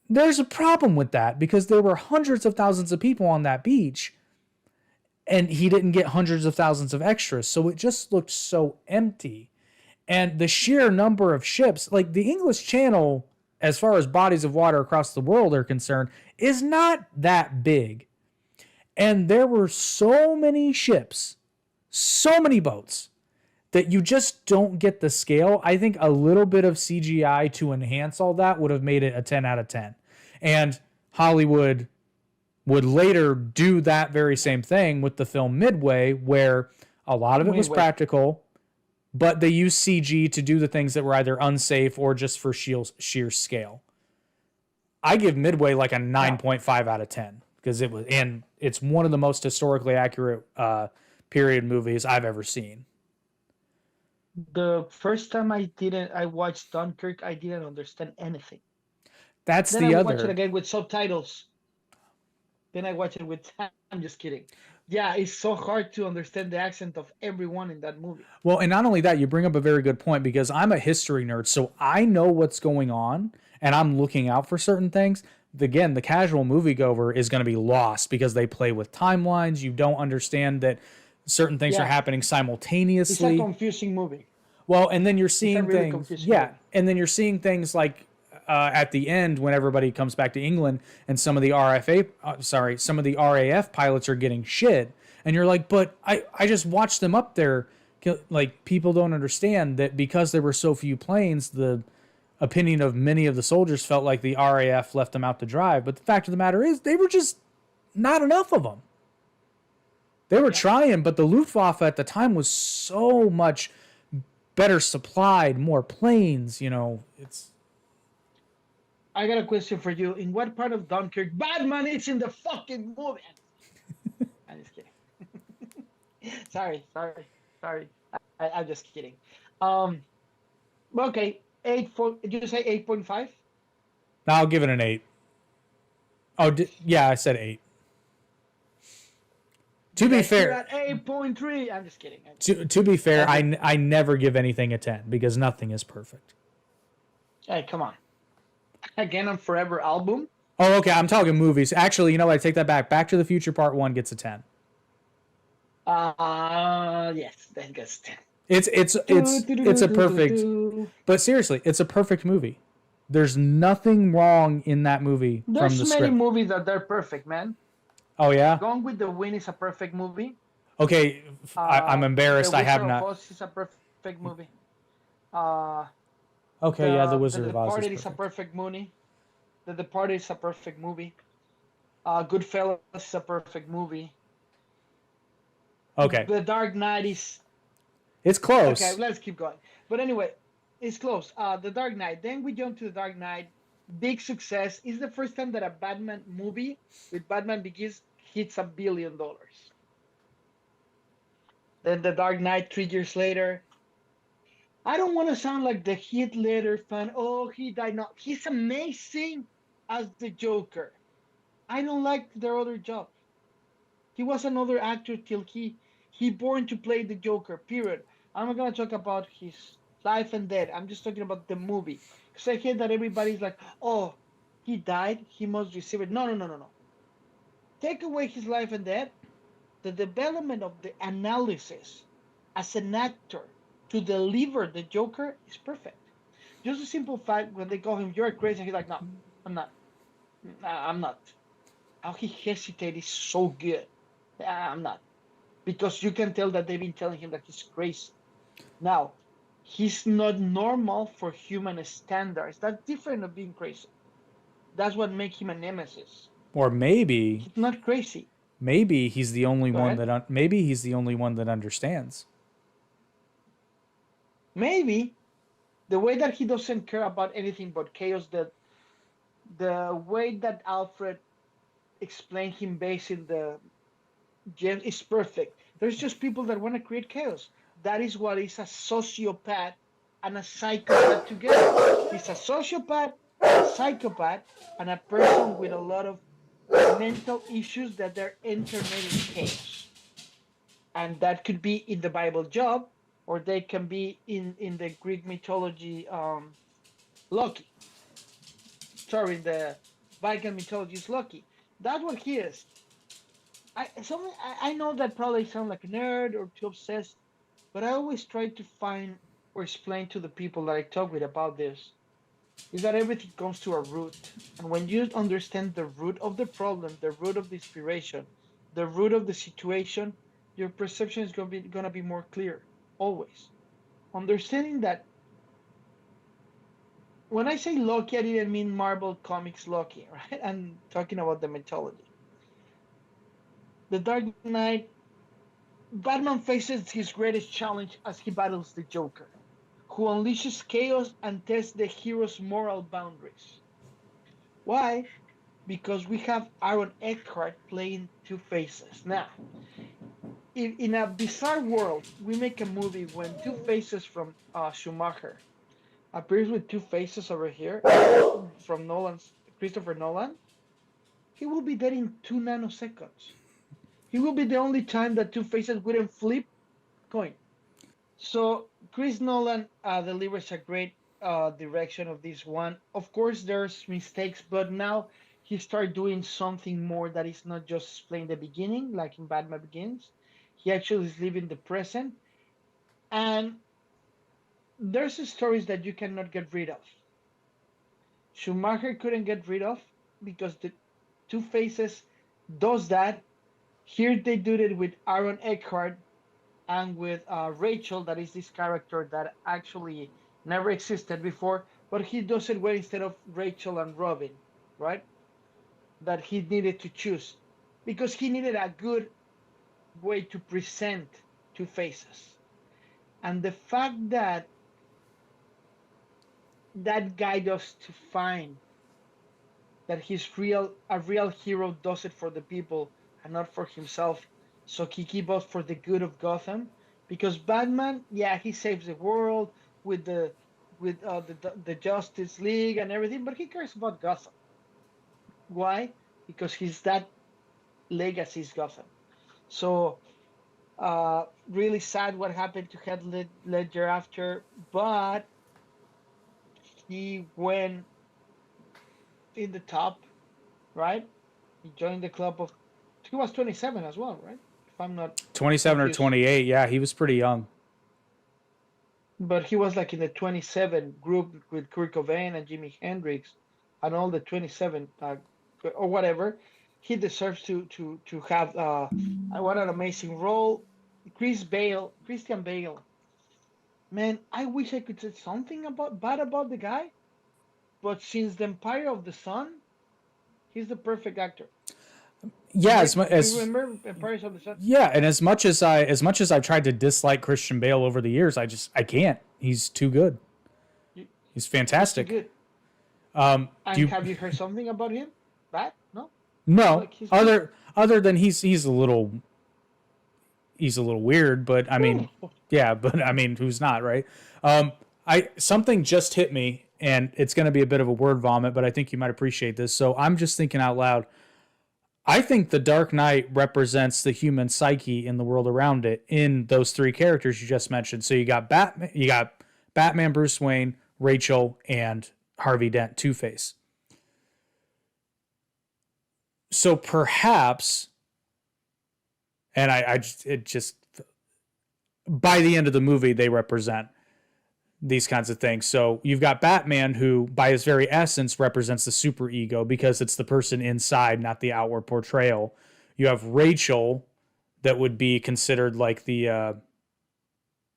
There's a problem with that because there were hundreds of thousands of people on that beach and he didn't get hundreds of thousands of extras. So it just looked so empty. And the sheer number of ships, like the English Channel, as far as bodies of water across the world are concerned, is not that big. And there were so many ships, so many boats, that you just don't get the scale. I think a little bit of CGI to enhance all that would have made it a 10 out of 10. And Hollywood would later do that very same thing with the film Midway, where a lot of it was practical, but they used CG to do the things that were either unsafe or just for sheer scale. I give Midway like a 9.5 out of 10 because it's one of the most historically accurate period movies I've ever seen. The first time I watched Dunkirk, I didn't understand anything. Then I watched it again with subtitles. Then I watched it with... I'm just kidding. Yeah, it's so hard to understand the accent of everyone in that movie. Well, and not only that, you bring up a very good point because I'm a history nerd, so I know what's going on, and I'm looking out for certain things. Again, the casual moviegoer is going to be lost because they play with timelines. You don't understand that certain things are happening simultaneously. It's a confusing movie. Well, and then you're seeing really things... Yeah, movie. And then you're seeing things like... at the end, when everybody comes back to England and some of the RAF pilots are getting shit, and you're like, but I just watched them up there like people don't understand that because there were so few planes, the opinion of many of the soldiers felt like the RAF left them out to dry. But the fact of the matter is, they were just not enough of them. They were trying, but the Luftwaffe at the time was so much better supplied, more planes. It's. I got a question for you. In what part of Dunkirk Batman is in the fucking movie? I'm just kidding. sorry. I'm just kidding. Um, okay, 8. Did you say 8.5? I'll give it an 8. Oh, yeah, I said 8. To be fair, at 8.3. I'm just kidding. To be fair, I never give anything a 10 because nothing is perfect. Hey, come on. Again on Forever album. Oh, okay. I'm talking movies. Actually, you know what? I take that back. Back to the Future Part 1 gets a 10. Yes, that gets 10. It's a perfect. But seriously, it's a perfect movie. There's nothing wrong in that movie from the There's script. many movies that they're perfect, man. Oh yeah. Gone with the Wind is a perfect movie. Okay, I'm embarrassed. I have not. The Wizard of Oz is a perfect movie. Okay, yeah, The Wizard The of Oz Departed is is a perfect. perfect movie. The Departed is a perfect movie. Goodfellas is a perfect movie. Okay. The Dark Knight is. It's close. Okay, let's keep going. But anyway, it's close. The Dark Knight. Then we jump to The Dark Knight. Big success. It's the first time that a Batman movie with Batman Begins hits $1 billion. Then The Dark Knight 3 years later. I don't want to sound like the Heath Ledger fan. Oh, he died. No, he's amazing as the Joker. I don't like their other job. He was another actor till he born to play the Joker. Period. I'm not gonna talk about his life and death. I'm just talking about the movie because I hear that everybody's like, "Oh, he died. He must receive it." No. Take away his life and death. The development of the analysis as an actor to deliver the Joker is perfect. Just a simple fact when they call him, "You're crazy," he's like, "No, I'm not. I'm not." How he hesitated is so good. I'm not. Because you can tell that they've been telling him that he's crazy. Now, he's not normal for human standards. That's different of being crazy. That's what makes him a nemesis. Or maybe He's not crazy. he's the only Go one ahead. that maybe he's the only one that understands. Maybe the way that he doesn't care about anything but chaos, the way that Alfred explained him based in the James is perfect. There's just people that want to create chaos. That is what is a sociopath and a psychopath together. He's a sociopath, a psychopath, and a person with a lot of mental issues that they're entering in chaos. And that could be in the Bible Job, or they can be in the Greek mythology Loki. Sorry, in the Viking mythology is Loki. That's what he is. I know that probably sound like a nerd or too obsessed, but I always try to find or explain to the people that I talk with about this is that everything comes to a root. And when you understand the root of the problem, the root of the inspiration, the root of the situation, your perception is gonna be more clear. Always. Understanding that when I say Loki, I didn't mean Marvel Comics Loki, right? I'm talking about the mythology. The Dark Knight, Batman faces his greatest challenge as he battles the Joker, who unleashes chaos and tests the hero's moral boundaries. Why? Because we have Aaron Eckhart playing Two Faces. Now, in a bizarre world, we make a movie when Two Faces from Schumacher appears with two faces over here from Christopher Nolan. He will be dead in 2 nanoseconds. He will be the only time that Two Faces wouldn't flip coin. So Chris Nolan delivers a great direction of this one. Of course, there's mistakes, but now he started doing something more that is not just playing the beginning, like in Batman Begins. He actually is living the present, and there's stories that you cannot get rid of. Schumacher couldn't get rid of because the Two Faces does that. Here they do it with Aaron Eckhart, and with Rachel, that is this character that actually never existed before, but he does it where instead of Rachel and Robin, right? That he needed to choose because he needed a good way to present Two Faces. And the fact that that guy does to find that he's a real hero does it for the people and not for himself. So he keep us for the good of Gotham. Because Batman, yeah, he saves the world with the Justice League and everything, but he cares about Gotham. Why? Because he's that legacy is Gotham. So really sad what happened to Heath Ledger after, but he went in the top, right? He joined the club of. He was 27 as well, right? If I'm not 27 or confused. 28. Yeah, he was pretty young. But he was like in the 27 group with Kurt Cobain and Jimi Hendrix, and all the 27 or whatever. He deserves to have what an amazing role. Christian Bale. Man, I wish I could say something about bad about the guy, but since the Empire of the Sun, he's the perfect actor. Yeah, You remember Empire of the Sun? yeah, and as much as I've tried to dislike Christian Bale over the years, I can't. He's too good. You, He's he's too fantastic. good. Do And you have you heard something about him? Bad? No. no Like he's good. other than he's a little weird, but I mean, yeah, but I mean, who's not, right? I something just hit me, and it's going to be a bit of a word vomit, but I think you might appreciate this. So I'm just thinking out loud. I think the Dark Knight represents the human psyche in the world around it in those three characters you just mentioned. So you got Batman, Bruce Wayne, Rachel, and Harvey Dent, Two Face. So perhaps, and it just by the end of the movie they represent these kinds of things. So you've got Batman, who by his very essence represents the super ego because it's the person inside, not the outward portrayal. You have Rachel, that would be considered like the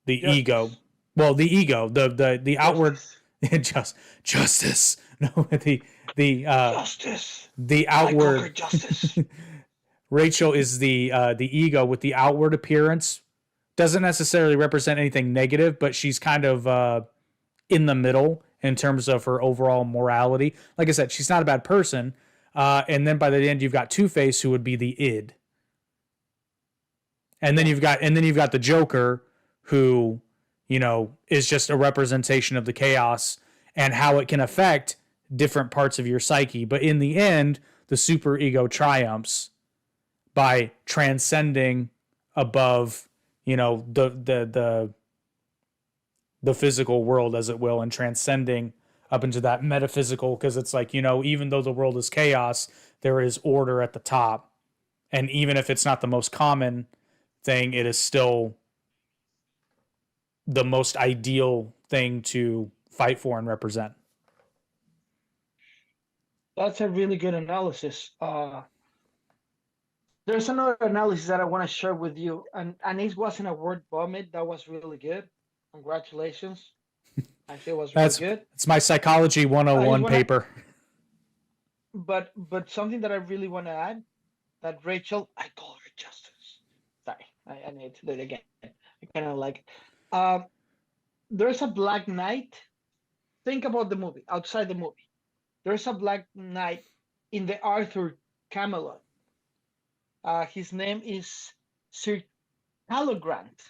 ego. Justice. Well, the ego, the outward Justice. justice. No, Justice. the I conquer outward. justice. Rachel is the ego with the outward appearance. Doesn't necessarily represent anything negative, but she's kind of in the middle in terms of her overall morality. Like I said, she's not a bad person. And then by the end, you've got Two Face, who would be the id, and then you've got the Joker, who is just a representation of the chaos and how it can affect different parts of your psyche. But in the end, the super ego triumphs by transcending above the physical world, as it will, and transcending up into that metaphysical, because it's like, even though the world is chaos, there is order at the top. And even if it's not the most common thing, it is still the most ideal thing to fight for and represent. That's a really good analysis. There's another analysis that I want to share with you, and it wasn't a word vomit. That was really good. Congratulations. I think it was really good. It's my psychology 101 paper. But something that I really want to add, that Rachel, I call her Justice. Sorry, I need to do it again. I kind of like it. There's a Black Knight. Think about the movie, outside the movie. There's a Black Knight in the Arthur Camelot. His name is Sir Calogrant.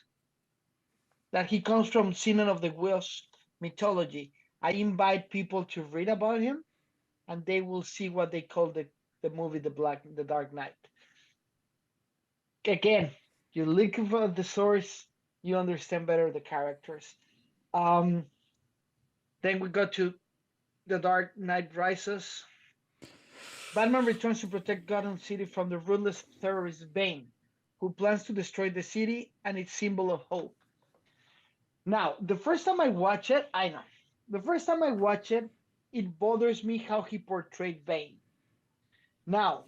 That he comes from Sinon of the Welsh mythology. I invite people to read about him, and they will see what they call the movie The Dark Knight. Again, you look for the source, you understand better the characters. Then we go to The Dark Knight Rises. Batman returns to protect Gotham City from the ruthless terrorist Bane, who plans to destroy the city and its symbol of hope. Now, the first time I watch it, it bothers me how he portrayed Bane. Now,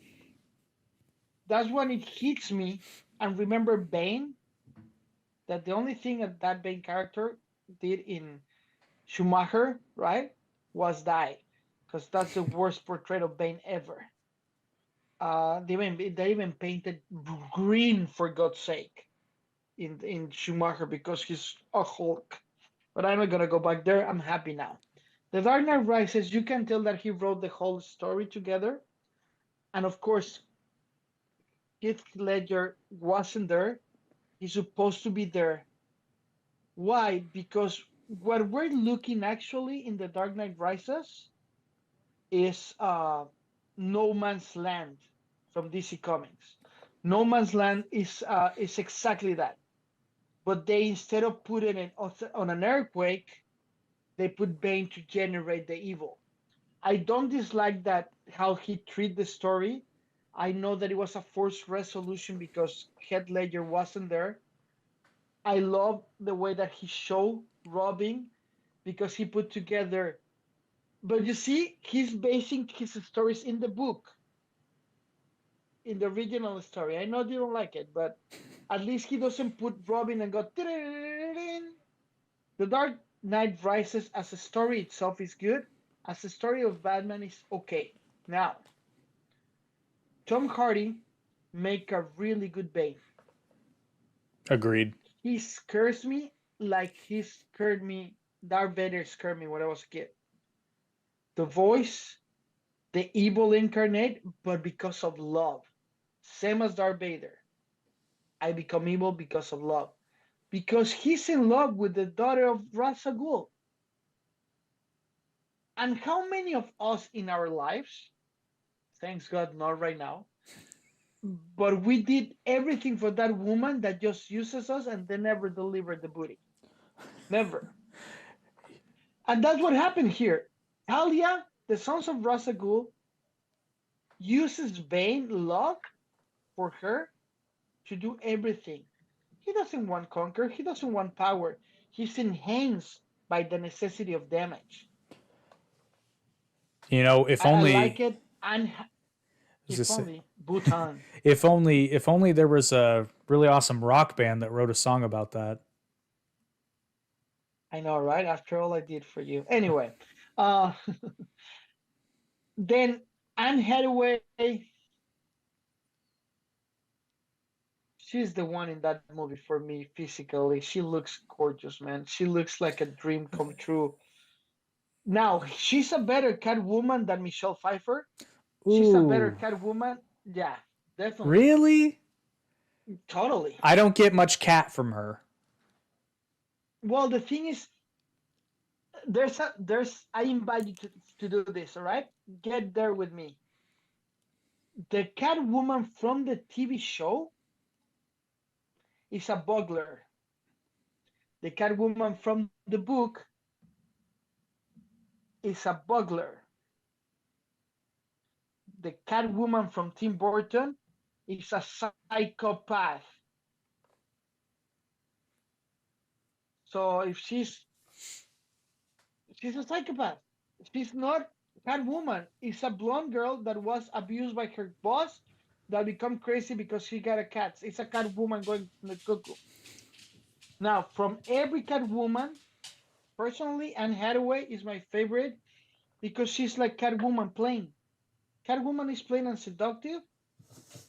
that's when it hits me, and remember Bane that the only thing that Bane character did in Schumacher, right, was die, because that's the worst portrait of Bane ever. They even painted green for God's sake in Schumacher because he's a Hulk. But I'm not gonna go back there. I'm happy now. The Dark Knight Rises, you can tell that he wrote the whole story together, and of course, Heath Ledger wasn't there. He's supposed to be there. Why? Because what we're looking actually in the Dark Knight Rises is No Man's Land from DC Comics. No Man's Land is exactly that, but they instead of putting it on an earthquake, they put Bane to generate the evil. I don't dislike that how he treated the story. I know that it was a forced resolution because Heath Ledger wasn't there. I love the way that he showed Robin because he put together. But you see, he's basing his stories in the book, in the original story. I know you don't like it, but at least he doesn't put Robin and go. The Dark Knight Rises as a story itself is good. As a story of Batman is okay. Now, Tom Hardy make a really good Bane. Agreed. He scares me like he scared me. Darth Vader scared me when I was a kid. The voice, the evil incarnate, but because of love. Same as Darth Vader. I become evil because of love. Because he's in love with the daughter of Ra's al Ghul. And how many of us in our lives, thanks God, not right now, but we did everything for that woman that just uses us and then never delivered the booty. Never. And that's what happened here. Talia, the sons of Ra's al Ghul, uses Bane love for her to do everything. He doesn't want conquer. He doesn't want power. He's enhanced by the necessity of damage. You know, if I like only it. And if this, only Bhutan. if only there was a really awesome rock band that wrote a song about that. I know, right? After all I did for you. Anyway, uh, then Anne Hathaway, she's the one in that movie for me physically. She looks gorgeous, man. She looks like a dream come true. Now, she's a better Catwoman than Michelle Pfeiffer. She's a better Ooh, Catwoman. Yeah, definitely. really? Totally. I don't get much cat from her. Well, the thing is, I invite you to do this, all right? Get there with me. The Catwoman from the TV show is a burglar. The Catwoman from the book is a burglar. The Catwoman from Tim Burton is a psychopath. So if she's a psychopath. She's not Catwoman. It's a blonde girl that was abused by her boss that become crazy because she got a cat. It's a Catwoman going cuckoo. Now, from every Catwoman, personally, Anne Hathaway is my favorite because she's like Catwoman plain. Catwoman is plain and seductive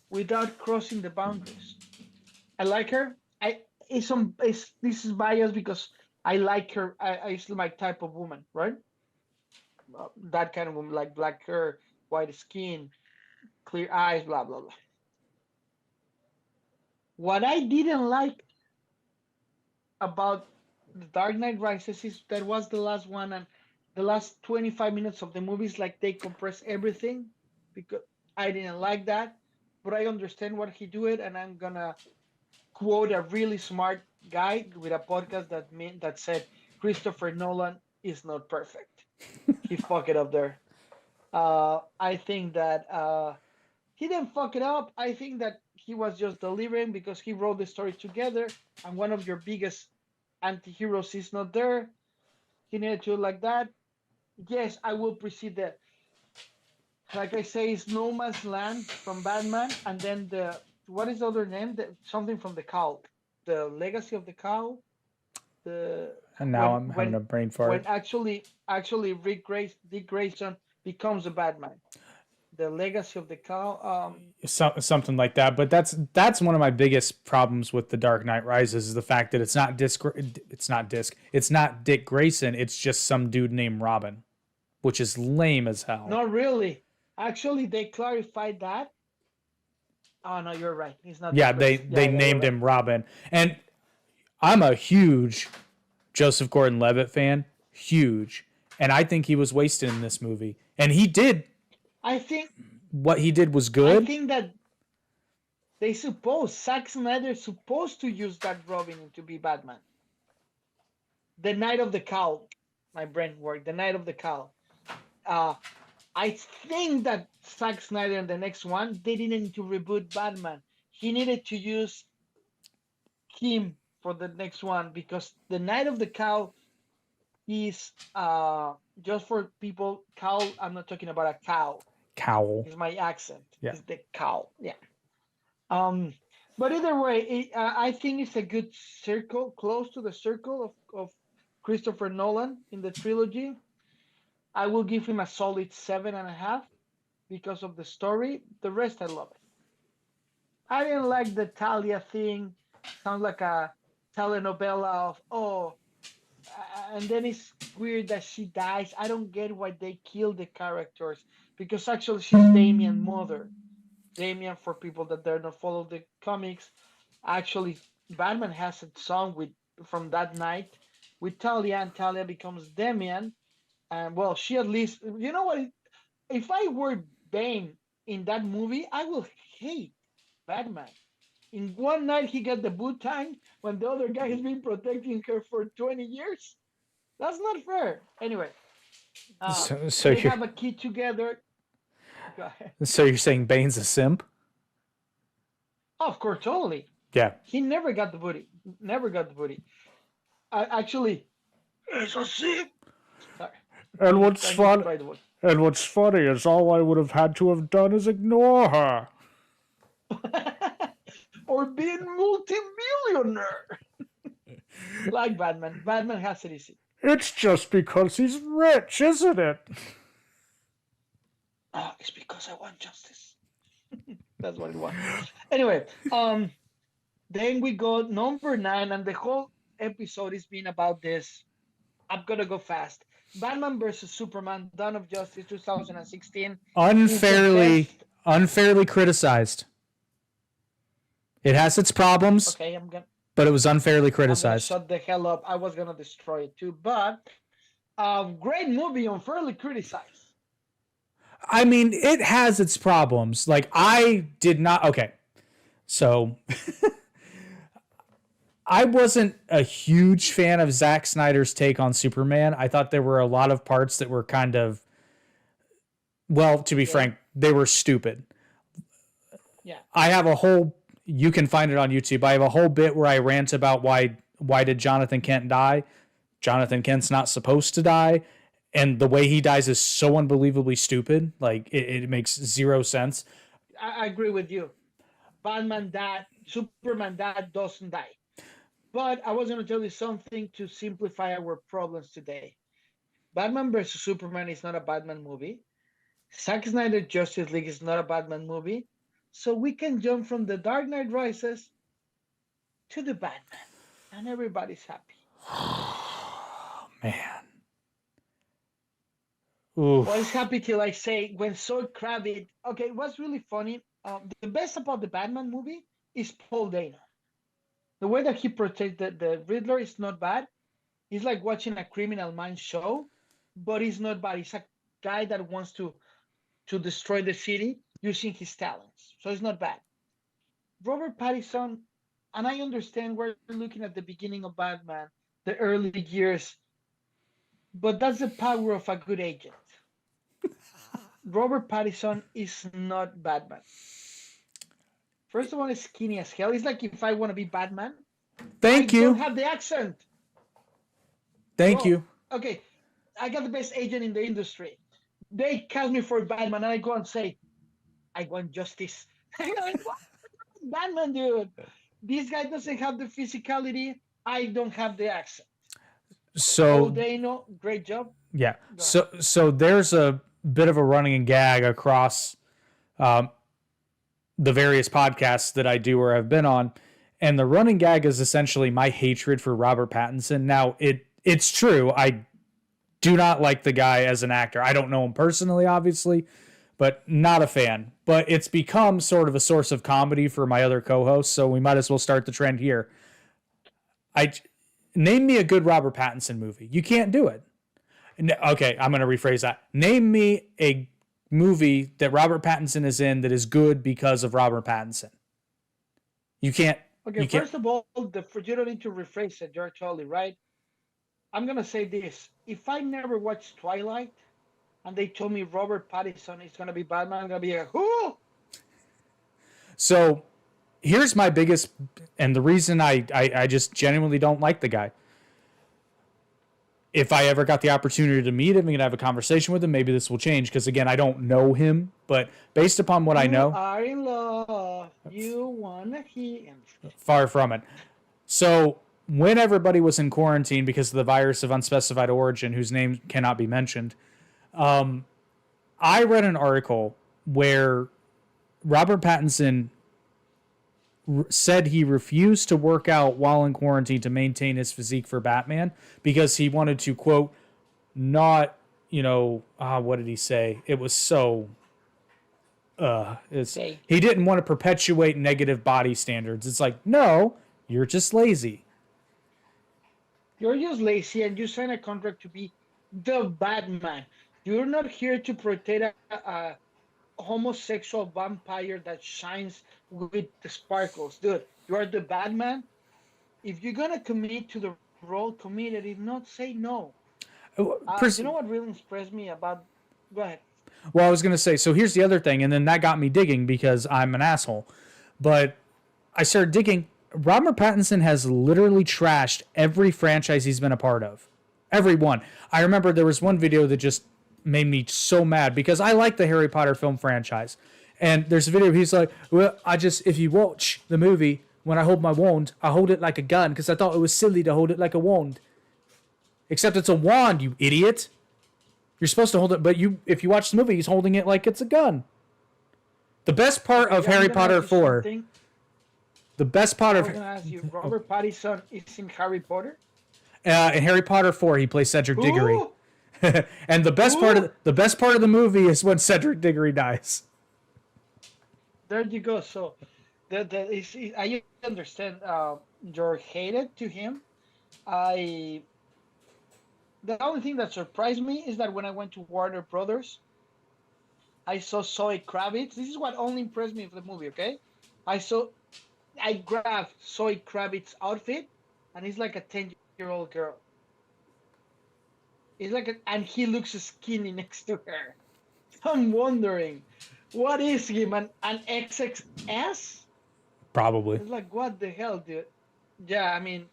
without crossing the boundaries. I like her. This is biased because I like her. It's my type of woman, right? That kind of woman, like black hair, white skin, clear eyes, blah blah blah. What I didn't like about the Dark Knight Rises is that was the last one, and the last 25 minutes of the movie is like they compress everything because I didn't like that, but I understand what he do it, and I'm gonna quote a really smart guy with a podcast that said Christopher Nolan is not perfect. He fucked it up there. I think that he didn't fuck it up. I think that he was just delivering because he wrote the story together, and one of your biggest anti-heroes is not there. He needed to like that. Yes, I will precede that. Like I say, it's No Man's Land from Batman, and then the what is the other name? Something from the Cult. the Legacy of the Cow. The And now I'm having a brain fart. when actually Dick Grayson becomes a Batman. The Legacy of the Cow. Something like that. But that's one of my biggest problems with The Dark Knight Rises is the fact that it's not Dick Grayson. It's just some dude named Robin, which is lame as hell. Not really. Actually, they clarified that. Oh no, you're right. He's not. Yeah, Dick Grayson. they named him Robin, and I'm a huge Joseph Gordon-Levitt fan, huge, and I think he was wasted in this movie, and he did. I think what he did was good. I think that Zack Snyder is supposed to use that Robin to be Batman. The Night of the Cow, my brain worked. The Night of the Cow. I think that Zack Snyder in the next one, they didn't need to reboot Batman. He needed to use him for the next one because the Night of the Cow is just for people. Cow. I'm not talking about a cow. Cowl. Is my accent. Yeah. It's the cow. Yeah. But either way, I think it's a good circle, close to the circle of Christopher Nolan in the trilogy. I will give him a solid 7.5 because of the story. The rest, I love it. I didn't like the Talia thing. Sounds like a telenovela of, and then it's weird that she dies. I don't get why they kill the characters because actually she's Damian's mother. Damian, for people that dare not follow the comics, actually Batman has a song from that night with Talia, and Talia becomes Damian. And well, she at least, you know what? If I were Bane in that movie, I will hate Batman. In one night, he got the boot time when the other guy has been protecting her for 20 years. That's not fair. Anyway, so they have a kid together. Go ahead. So you're saying Bane's a simp? Oh, of course, totally. Yeah. He never got the booty. Never got the booty. Actually, it's a simp. Sorry. And what's funny is all I would have had to have done is ignore her. Or be a multi-millionaire. Like Batman. Batman has it easy. It's just because he's rich, isn't it? Oh, it's because I want justice. That's what it was. Anyway, then we go number 9, and the whole episode is being about this. I'm gonna go fast. Batman versus Superman, Dawn of Justice, 2016. Unfairly criticized. It has its problems. Okay, but it was unfairly criticized. Shut the hell up. I was gonna destroy it too, but great movie, unfairly criticized. I mean, it has its problems. Like, I did not. Okay. So, I wasn't a huge fan of Zack Snyder's take on Superman. I thought there were a lot of parts that were kind of, well, to be frank, they were stupid. Yeah. I have a whole, you can find it on YouTube. I have a whole bit where I rant about why did Jonathan Kent die? Jonathan Kent's not supposed to die. And the way he dies is so unbelievably stupid. Like, it makes zero sense. I agree with you. Batman died, Superman died, doesn't die. But I was going to tell you something to simplify our problems today. Batman versus Superman is not a Batman movie. Zack Snyder Justice League is not a Batman movie. So we can jump from The Dark Knight Rises to the Batman. And everybody's happy. Man. Oof. Well, I was happy till I say when Zoe Kravitz. Okay, what's really funny? The best about the Batman movie is Paul Dano. The way that he protects the Riddler is not bad. It's like watching a Criminal Minds show, but it's not bad. It's a guy that wants to destroy the city using his talents, so it's not bad. Robert Pattinson, and I understand we're looking at the beginning of Batman, the early years, but that's the power of a good agent. Robert Pattinson is not Batman. First of all, he's skinny as hell. It's like if I want to be Batman. Thank you. I don't have the accent. Thank you. Okay, I got the best agent in the industry. They cast me for Batman, and I go and say, I want justice. Batman, dude. this guy doesn't have the physicality. I don't have the accent. So Dano, great job. yeah. Go ahead. So there's a bit of a running gag across um, the various podcasts that I do or have been on, and the running gag is essentially my hatred for Robert Pattinson. Now it's true. I do not like the guy as an actor. I don't know him personally, obviously, but not a fan. But it's become sort of a source of comedy for my other co-hosts, so we might as well start the trend here. I name me a good Robert Pattinson movie. You can't do it. Okay, I'm going to rephrase that. Name me a movie that Robert Pattinson is in that is good because of Robert Pattinson. You can't. Okay, You can't. first of all, you don't need to rephrase it. You're totally right. I'm gonna say this: if I never watched Twilight, and they told me Robert Pattinson is gonna be Batman, I'm gonna be like, who? So here's my biggest, and the reason I just genuinely don't like the guy. If I ever got the opportunity to meet him and have a conversation with him, maybe this will change. Because again, I don't know him, but based upon what I know, You are in love. You wanna hear? far from it. So when everybody was in quarantine because of the virus of unspecified origin, whose name cannot be mentioned, I read an article where Robert Pattinson said he refused to work out while in quarantine to maintain his physique for Batman because he wanted to, quote, not, what did he say? It was so, he didn't want to perpetuate negative body standards. It's like, no, you're just lazy. You're just lazy and you sign a contract to be the Batman. You're not here to protect a homosexual vampire that shines with the sparkles. Dude, you are the Batman. If you're gonna commit to the role, commit it. If not, say no. You know what really impressed me about? Go ahead. Well, I was going to say, so here's the other thing, and then that got me digging because I'm an asshole. But I started digging. Robert Pattinson has literally trashed every franchise he's been a part of. Every one. I remember there was one video that just made me so mad because I like the Harry Potter film franchise. And there's a video he's like, well, if you watch the movie, when I hold my wand, I hold it like a gun because I thought it was silly to hold it like a wand. Except it's a wand, you idiot. You're supposed to hold it, but if you watch the movie, he's holding it like it's a gun. The best part of Harry Potter 4. The best part of. I was going to ask you, Robert Pattinson is in Harry Potter? In Harry Potter 4, he plays Cedric Diggory. And the best part of the movie is when Cedric Diggory dies. There you go. So, I understand you're hated to him. The only thing that surprised me is that when I went to Warner Brothers, I saw Zoe Kravitz. This is what only impressed me of the movie, okay? I grabbed Zoe Kravitz's outfit, and he's like a 10-year-old girl. And he looks skinny next to her. I'm wondering, what is him, an XXS? Probably. It's like, what the hell, dude? Yeah, I mean,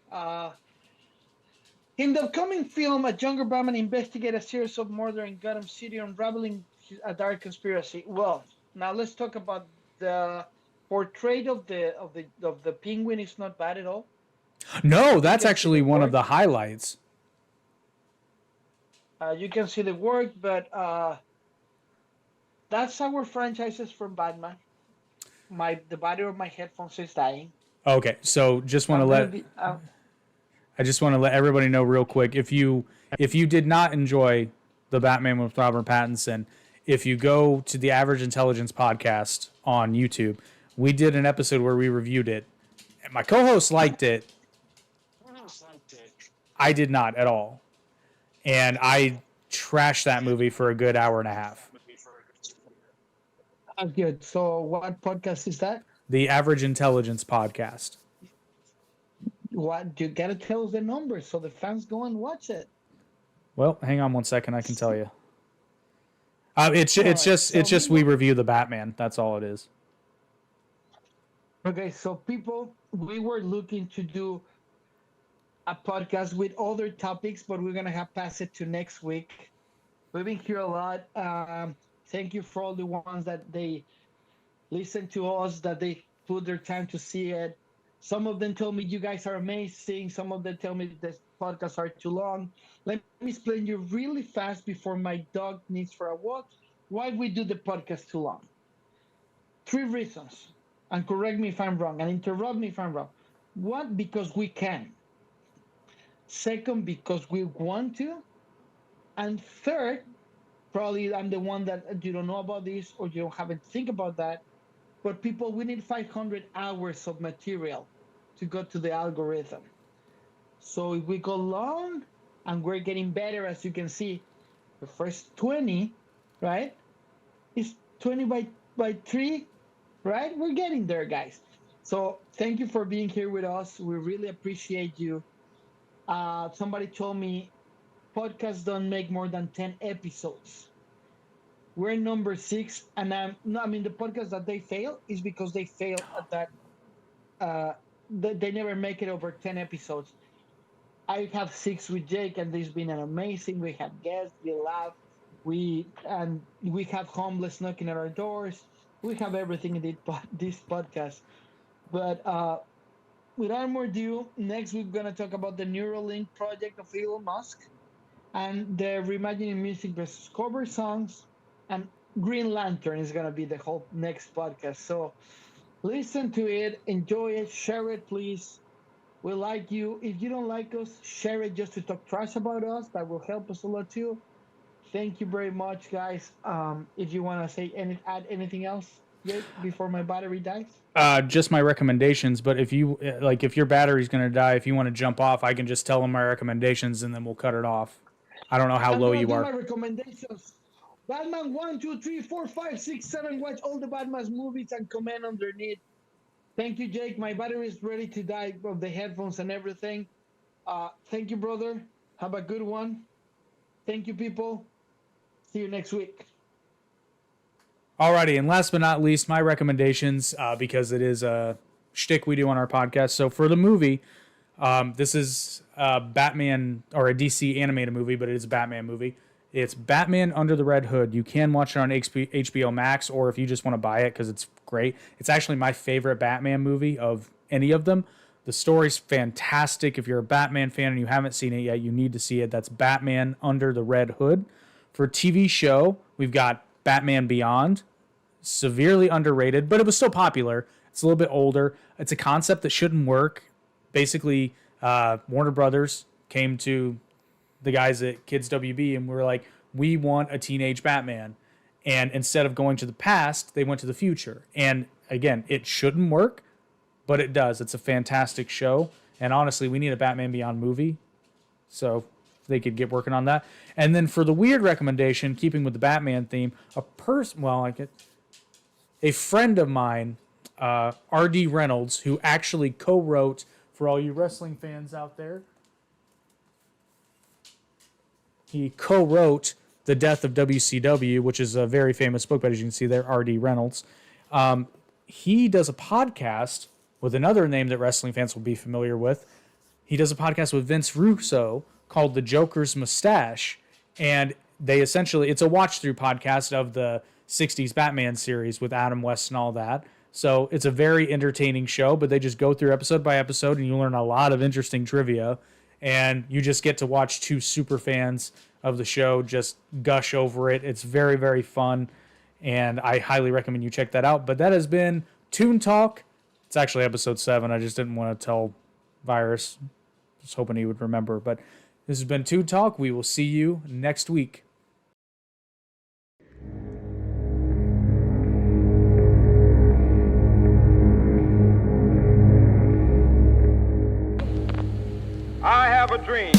in the upcoming film, a younger Batman investigates a series of murder in Gotham City, unraveling a dark conspiracy. Well, now let's talk about the portrait of the Penguin. Is not bad at all. No, that's actually one of the highlights. You can see the work, but that's our franchises from Batman. The battery of my headphones is dying. Okay, so just want to I just want to let everybody know real quick. If you did not enjoy the Batman with Robert Pattinson, if you go to the Average Intelligence podcast on YouTube, we did an episode where we reviewed it. And my co-host liked it. I did not at all. And I trashed that movie for a good hour and a half. Good. So what podcast is that? The Average Intelligence podcast. What, you gotta tell us the numbers so the fans go and watch it. Well, hang on 1 second. I can tell you. It's just we review the Batman. That's all it is. Okay, so people, we were looking to do a podcast with other topics, but we're gonna have pass it to next week. We've been here a lot. Thank you for all the ones that they listen to us, that they put their time to see it. Some of them told me you guys are amazing. Some of them tell me the podcasts are too long. Let me explain you really fast before my dog needs for a walk why we do the podcast too long. Three reasons, and correct me if I'm wrong, and interrupt me if I'm wrong. One, because we can. Second, because we want to. And third, probably I'm the one that you don't know about this or you don't haven't think about that. But people, we need 500 hours of material to go to the algorithm. So if we go long and we're getting better, as you can see, the first 20, right? Is 20 by 3, right? We're getting there, guys. So thank you for being here with us. We really appreciate you. Somebody told me podcasts don't make more than 10 episodes. We're number 6, and I mean the podcast that they fail is because they fail at that. They never make it over 10 episodes. I have 6 with Jake, and this has been an amazing. We have guests, we laugh, we have homeless knocking at our doors. We have everything in this podcast. But without more ado, next we're gonna talk about the Neuralink project of Elon Musk and the reimagining music versus cover songs, and Green Lantern is gonna be the whole next podcast. So listen to it, enjoy it, share it, please. We like you. If you don't like us, share it just to talk trash about us. That will help us a lot too. Thank you very much, guys. If you want to say add anything else, Jake, before my battery dies. Just my recommendations. But if your battery's gonna die, if you want to jump off, I can just tell them my recommendations and then we'll cut it off. I don't know how low you are. My recommendations. Batman 1, 2, 3, 4, 5, 6, 7. Watch all the Batman's movies and comment underneath. Thank you, Jake. My battery is ready to die of the headphones and everything. Thank you, brother. Have a good one. Thank you, people. See you next week. Alrighty, and last but not least, my recommendations, because it is a shtick we do on our podcast. So for the movie, this is a Batman or a DC animated movie, but it is a Batman movie. It's Batman Under the Red Hood. You can watch it on HBO Max, or if you just want to buy it because it's great. It's actually my favorite Batman movie of any of them. The story's fantastic. If you're a Batman fan and you haven't seen it yet, you need to see it. That's Batman Under the Red Hood. For TV show, we've got Batman Beyond. Severely underrated, but it was still popular. It's a little bit older. It's a concept that shouldn't work. Basically, Warner Brothers came to the guys at Kids WB and were like, we want a teenage Batman. And instead of going to the past, they went to the future. And again, it shouldn't work, but it does. It's a fantastic show. And honestly, we need a Batman Beyond movie. So they could get working on that. And then for the weird recommendation, keeping with the Batman theme, a friend of mine, R.D. Reynolds, who actually co-wrote, for all you wrestling fans out there, he co-wrote The Death of WCW, which is a very famous book, but as you can see there, R.D. Reynolds. He does a podcast with another name that wrestling fans will be familiar with. He does a podcast with Vince Russo called The Joker's Mustache, and it's a watch-through podcast of the 60s Batman series with Adam West and all that. So it's a very entertaining show, but they just go through episode by episode and you learn a lot of interesting trivia. And you just get to watch two super fans of the show just gush over it. It's very, very fun, and I highly recommend you check that out. But that has been Toon Talk. It's actually episode 7. I just didn't want to tell Virus. Just hoping he would remember. But this has been Toon Talk. We will see you next week. I have a dream